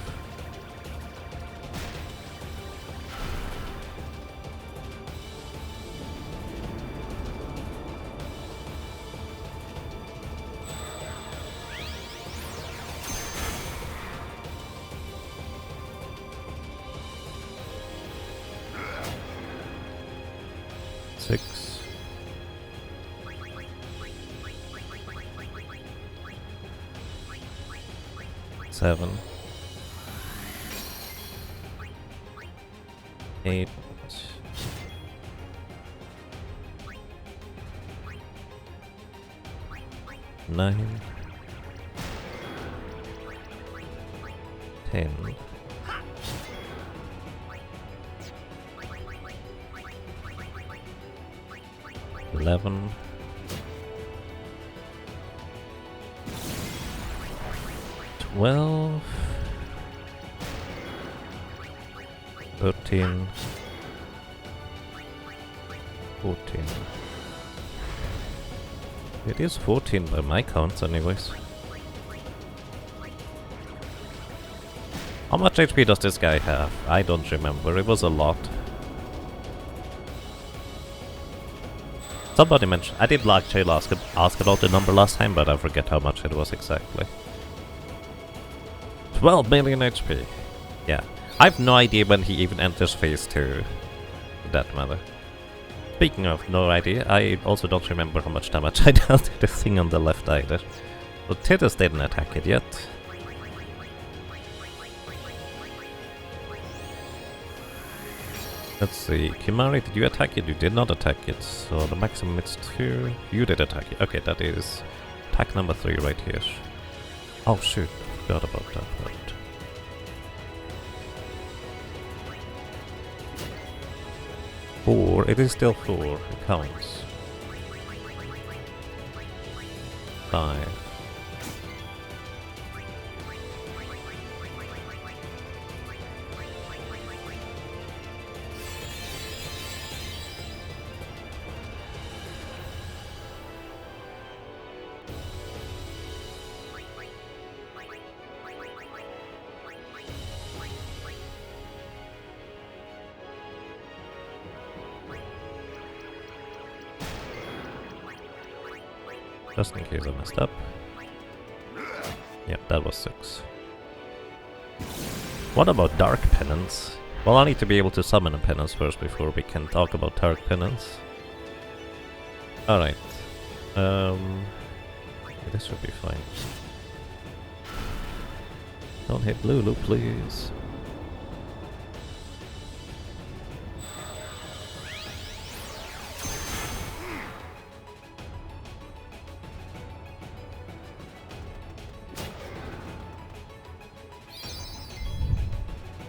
S1: Six. Seven. 8. 9. 10. 11. 12. 13. 14. It is 14 by my counts anyways. How much HP does this guy have? I don't remember, it was a lot. Somebody mentioned, I did actually ask about the number last time, but I forget how much it was exactly. 12 million HP. Yeah. I have no idea when he even enters phase 2. For that matter. Speaking of no idea, I also don't remember how much damage I dealt to the thing on the left either. But Titus didn't attack it yet. Let's see, Kimari, did you attack it? You did not attack it, so the maximum is 2. You did attack it. Okay, that is attack number 3 right here. Oh shoot, I forgot about that part. 4, it is still 4, it counts. 5. Just in case I messed up. Yep, that was 6. What about Dark Penance? Well, I need to be able to summon a Penance first before we can talk about Dark Penance. Alright. This should be fine. Don't hit Lulu, please.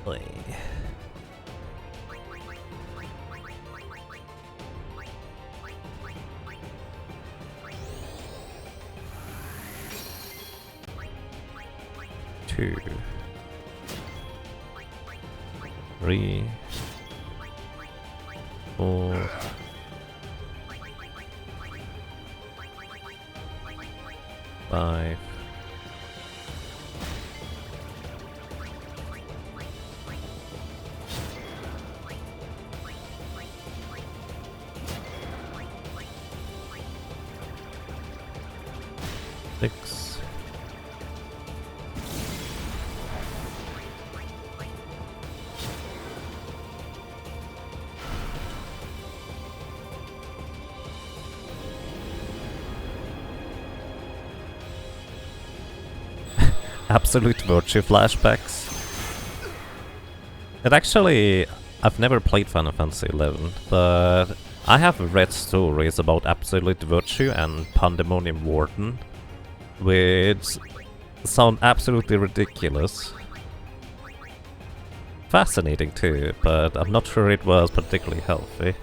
S1: Oy. Two. 3. 4. 5. 6. Absolute Virtue flashbacks. It actually, I've never played Final Fantasy XI, but I have read stories about Absolute Virtue and Pandemonium Warden, which sound absolutely ridiculous. Fascinating too, but I'm not sure it was particularly healthy.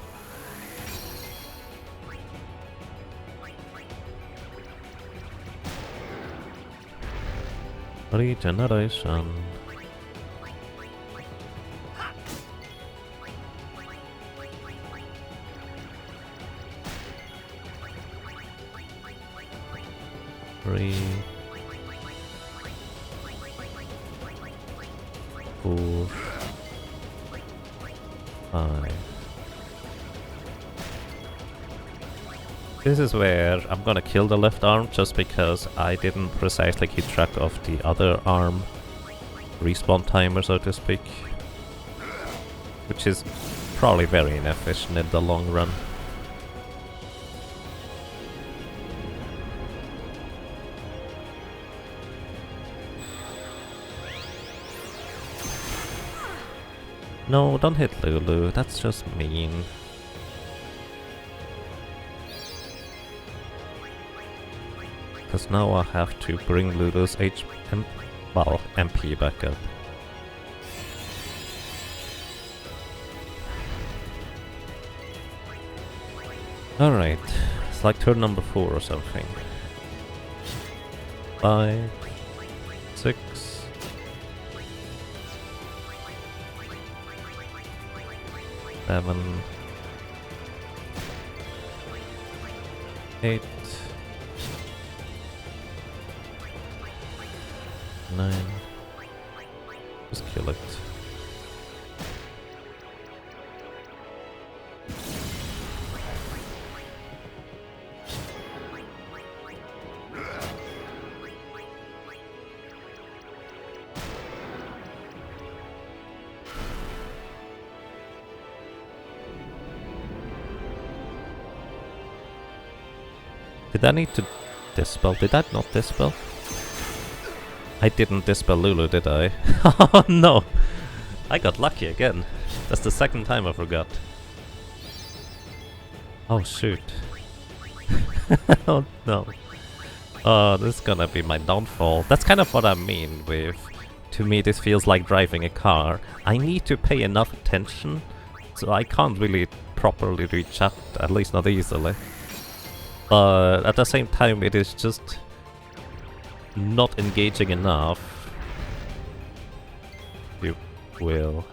S1: Regeneration. Three. 4. 5. This is where I'm gonna kill the left arm just because I didn't precisely keep track of the other arm respawn timer, so to speak. Which is probably very inefficient in the long run. No, don't hit Lulu, that's just mean. Because now I have to bring Lulu's MP back up. Alright, it's like turn number 4 or something. 5, 6. 7, 8, 9. Just kill it. Did I need to dispel? Did I not dispel? I didn't dispel Lulu, did I? Oh no! I got lucky again. That's the second time I forgot. Oh shoot. Oh no. Oh, this is gonna be my downfall. That's kind of what I mean with... To me this feels like driving a car. I need to pay enough attention, so I can't really properly reach out, at least not easily. But at the same time it is just not engaging enough. You will.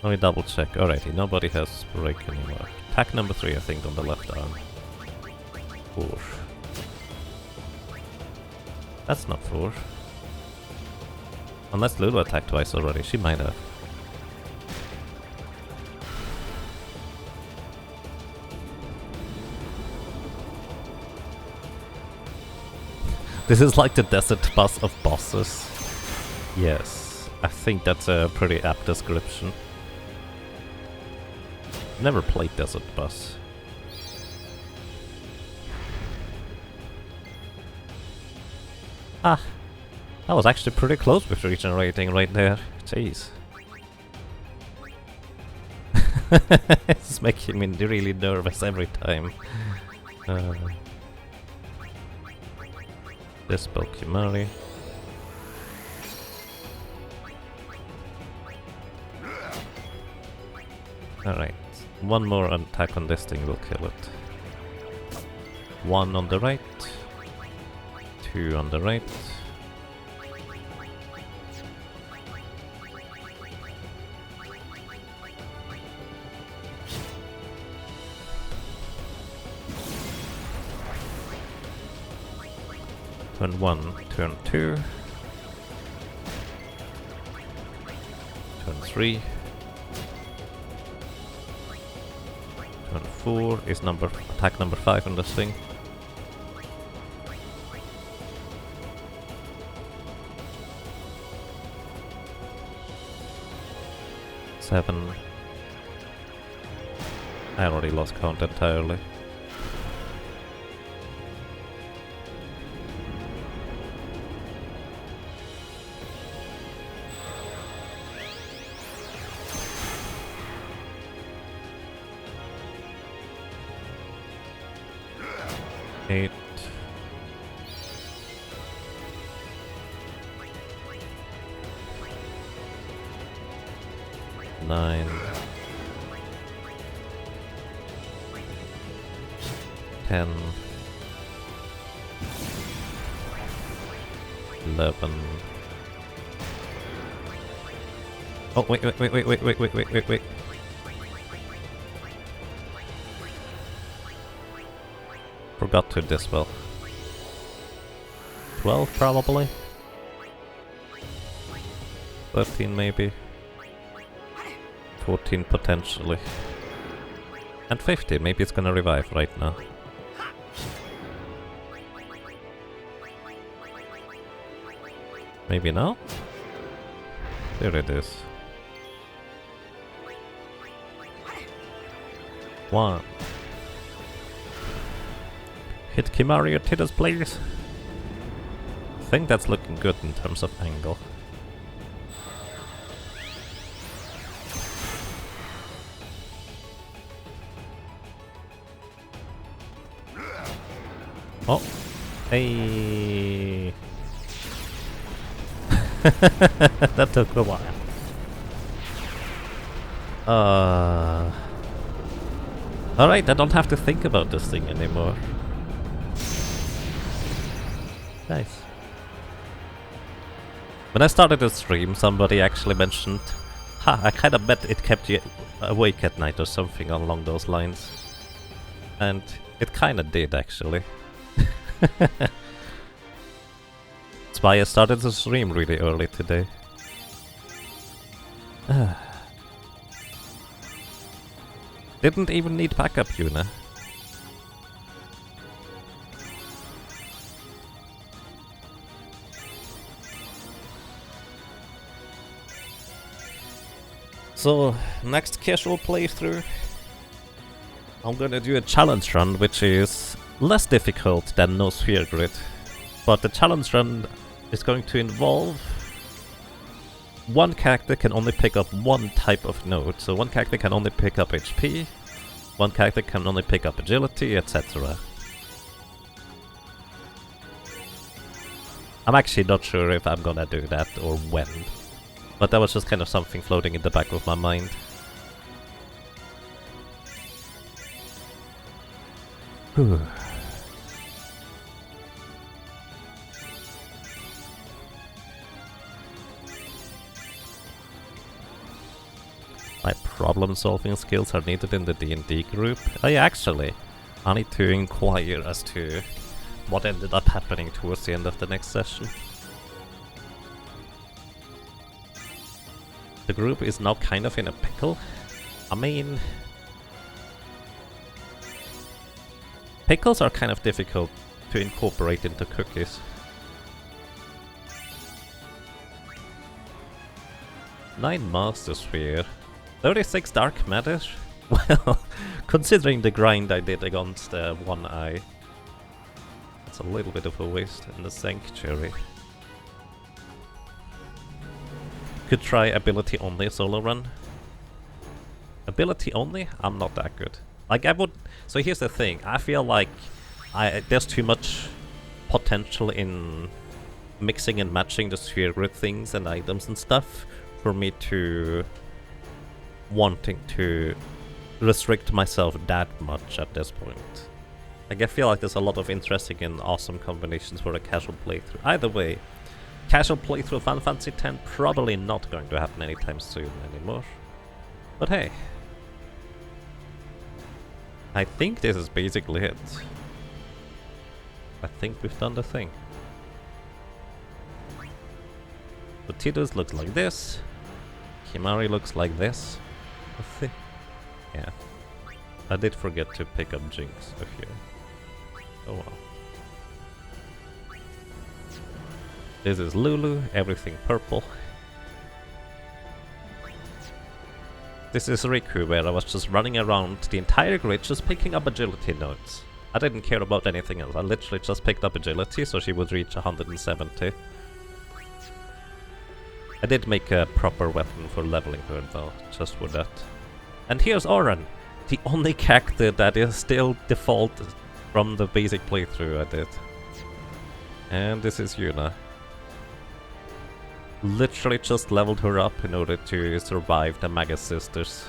S1: Let me double check. Alrighty, nobody has break anymore. Attack number 3 I think on the left arm. 4. That's not 4. Unless Lulu attacked twice already, she might have. This is like the desert bus of bosses. Yes, I think that's a pretty apt description. Never played Desert Bus. Ah, that was actually pretty close with regenerating right there. Jeez. It's making me really nervous every time. This Pokemari. Alright, one more attack on this thing will kill it. One on the right, two on the right. Turn 1, turn 2, turn 3, turn 4 is attack number 5 on this thing. Seven. I already lost count entirely. Eight. Nine. 10. 11. Oh, wait. Forgot to dispel. 12 probably. 13 maybe. 14 potentially. And 15, maybe it's gonna revive right now. Maybe now? There it is. 1. Hit Kimari or Titus, please. I think that's looking good in terms of angle. Oh, hey. That took a while. Alright, I don't have to think about this thing anymore. Nice. When I started the stream, somebody actually mentioned, I kind of bet it kept you awake at night or something along those lines. And it kind of did, actually. That's why I started the stream really early today. Didn't even need backup, Yuna. So, next casual playthrough, I'm gonna do a challenge run, which is less difficult than No Sphere Grid. But the challenge run is going to involve one character can only pick up one type of node. So one character can only pick up HP, one character can only pick up agility, etc. I'm actually not sure if I'm gonna do that or when. But that was just kind of something floating in the back of my mind. Whew. My problem-solving skills are needed in the D&D group. Actually, I need to inquire as to what ended up happening towards the end of the next session. The group is now kind of in a pickle. I mean, pickles are kind of difficult to incorporate into cookies. Nine Master Sphere. 36 Dark Matter? Well, considering the grind I did against One Eye, it's a little bit of a waste in the Sanctuary. Could try ability only solo run. ability only, I'm not that good. Like I would. So here's the thing. I feel like there's too much potential in mixing and matching the sphere grid things and items and stuff for me to wanting to restrict myself that much at this point. Like I feel like there's a lot of interesting and awesome combinations for a casual playthrough. Either way, casual playthrough of Final Fantasy X probably not going to happen anytime soon anymore. But hey, I think this is basically it. I think we've done the thing. So Tidus looks like this. Kimahri looks like this. Yeah. I did forget to pick up Jinx here. Oh well. This is Lulu, everything purple. This is Riku, where I was just running around the entire grid just picking up agility notes. I didn't care about anything else, I literally just picked up agility so she would reach 170. I did make a proper weapon for leveling her though, just for that. And here's Auron, the only character that is still default from the basic playthrough I did. And this is Yuna. Literally just leveled her up in order to survive the Mega Sisters.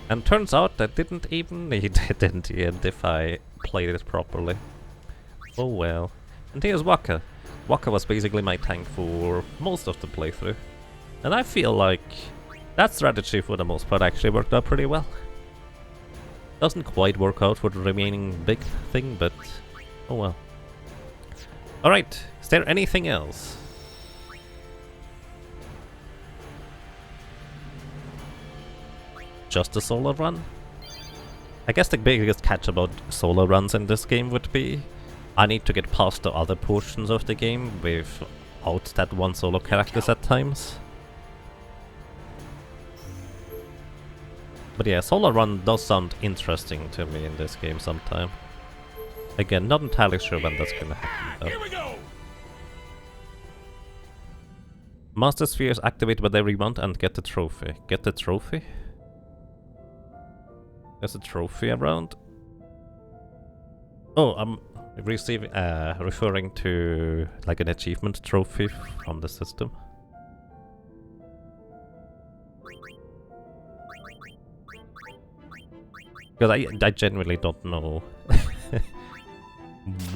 S1: And turns out I didn't even need it in the end if I played it properly. Oh well. And here's Wakka. Wakka was basically my tank for most of the playthrough. And I feel like that strategy for the most part actually worked out pretty well. Doesn't quite work out for the remaining big thing, but oh well. Alright, is there anything else? Just a solo run? I guess the biggest catch about solo runs in this game would be I need to get past the other portions of the game without that one solo characters at times. But yeah, solo run does sound interesting to me in this game sometime. Again, not entirely sure when that's gonna happen though.
S3: Here we go.
S1: Master Spheres activate whenever you want and get the trophy. Get the trophy? There's a trophy around? Oh, I'm referring to like an achievement trophy from the system. Because I genuinely don't know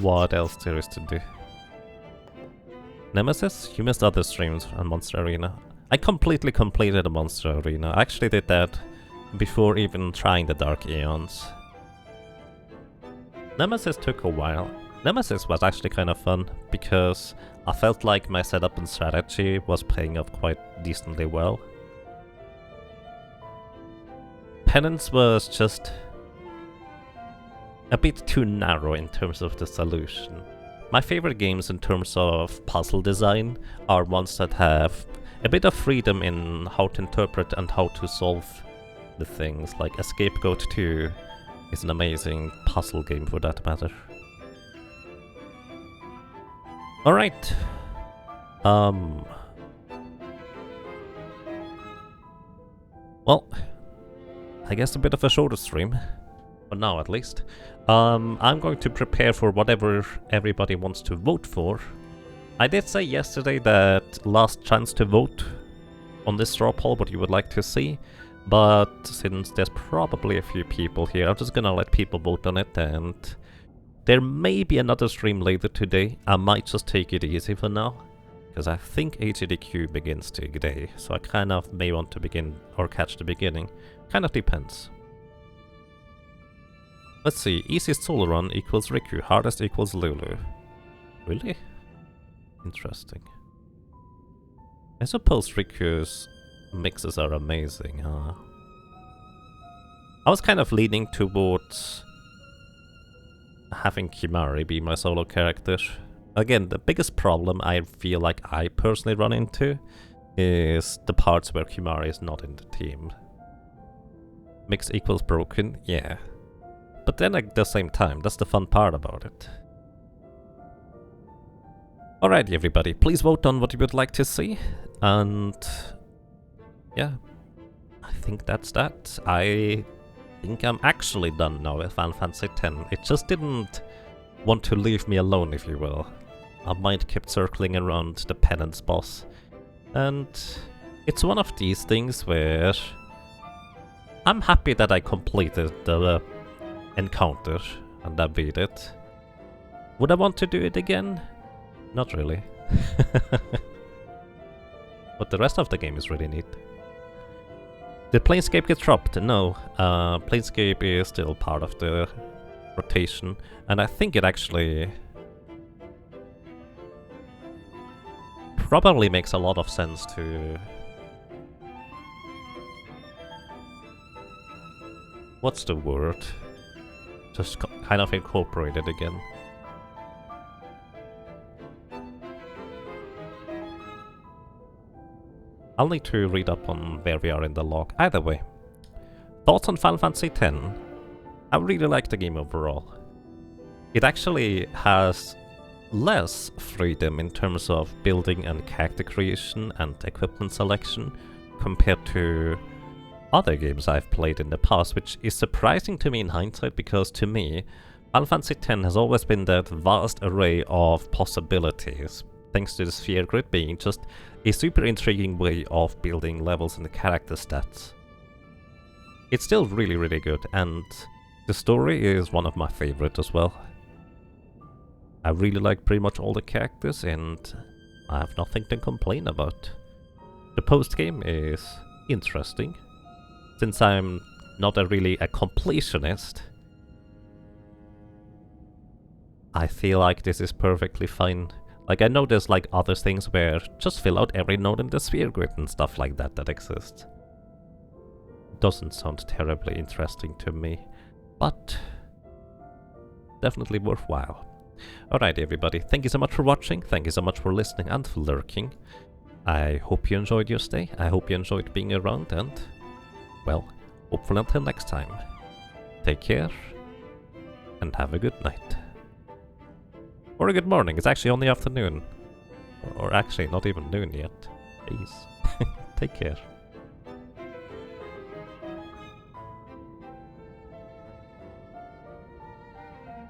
S1: what else there is to do. Nemesis? You missed other streams on Monster Arena. I completely completed the Monster Arena. I actually did that before even trying the Dark Aeons. Nemesis took a while. Nemesis was actually kind of fun because I felt like my setup and strategy was paying off quite decently well. Penance was just a bit too narrow in terms of the solution. My favorite games in terms of puzzle design are ones that have a bit of freedom in how to interpret and how to solve the things, like A Scapegoat 2 is an amazing puzzle game for that matter. Alright. Well, I guess a bit of a shorter stream. For now at least. I'm going to prepare for whatever everybody wants to vote for. I did say yesterday that last chance to vote on this straw poll what you would like to see. But since there's probably a few people here, I'm just gonna let people vote on it, and there may be another stream later today. I might just take it easy for now, because I think HDQ begins today, so I kind of may want to begin or catch the beginning. Kind of depends. Let's see, easiest solo run equals Riku, hardest equals Lulu. Really? Interesting. I suppose Riku's mixes are amazing, huh? I was kind of leaning towards having Kimahri be my solo character. Again, the biggest problem I feel like I personally run into is the parts where Kimahri is not in the team. Mix equals broken, yeah. But then at the same time, that's the fun part about it. Alrighty everybody, please vote on what you would like to see, and yeah, I think that's that. I think I'm actually done now with Final Fantasy X. It just didn't want to leave me alone, if you will. My mind kept circling around the penance boss. And it's one of these things where I'm happy that I completed the encounter and I beat it. Would I want to do it again? Not really. But the rest of the game is really neat. Did Planescape get dropped? No. Planescape is still part of the rotation, and I think it actually probably makes a lot of sense to... What's the word? Just kind of incorporate it again. I'll need to read up on where we are in the log. Either way, thoughts on Final Fantasy X? I really like the game overall. It actually has less freedom in terms of building and character creation and equipment selection compared to other games I've played in the past, which is surprising to me in hindsight, because to me, Final Fantasy X has always been that vast array of possibilities, thanks to the sphere grid being just a super intriguing way of building levels and character stats. It's still really, really good, and the story is one of my favorites as well. I really like pretty much all the characters, and I have nothing to complain about. The postgame is interesting. Since I'm not really a completionist, I feel like this is perfectly fine. Like, I know there's like other things where just fill out every node in the sphere grid and stuff like that that exists. Doesn't sound terribly interesting to me, but definitely worthwhile. Alright everybody, thank you so much for watching, thank you so much for listening and for lurking. I hope you enjoyed your stay, I hope you enjoyed being around, and, well, hopefully until next time. Take care, and have a good night. Or a good morning, it's actually on the afternoon. Or actually, not even noon yet. Jeez. Take care.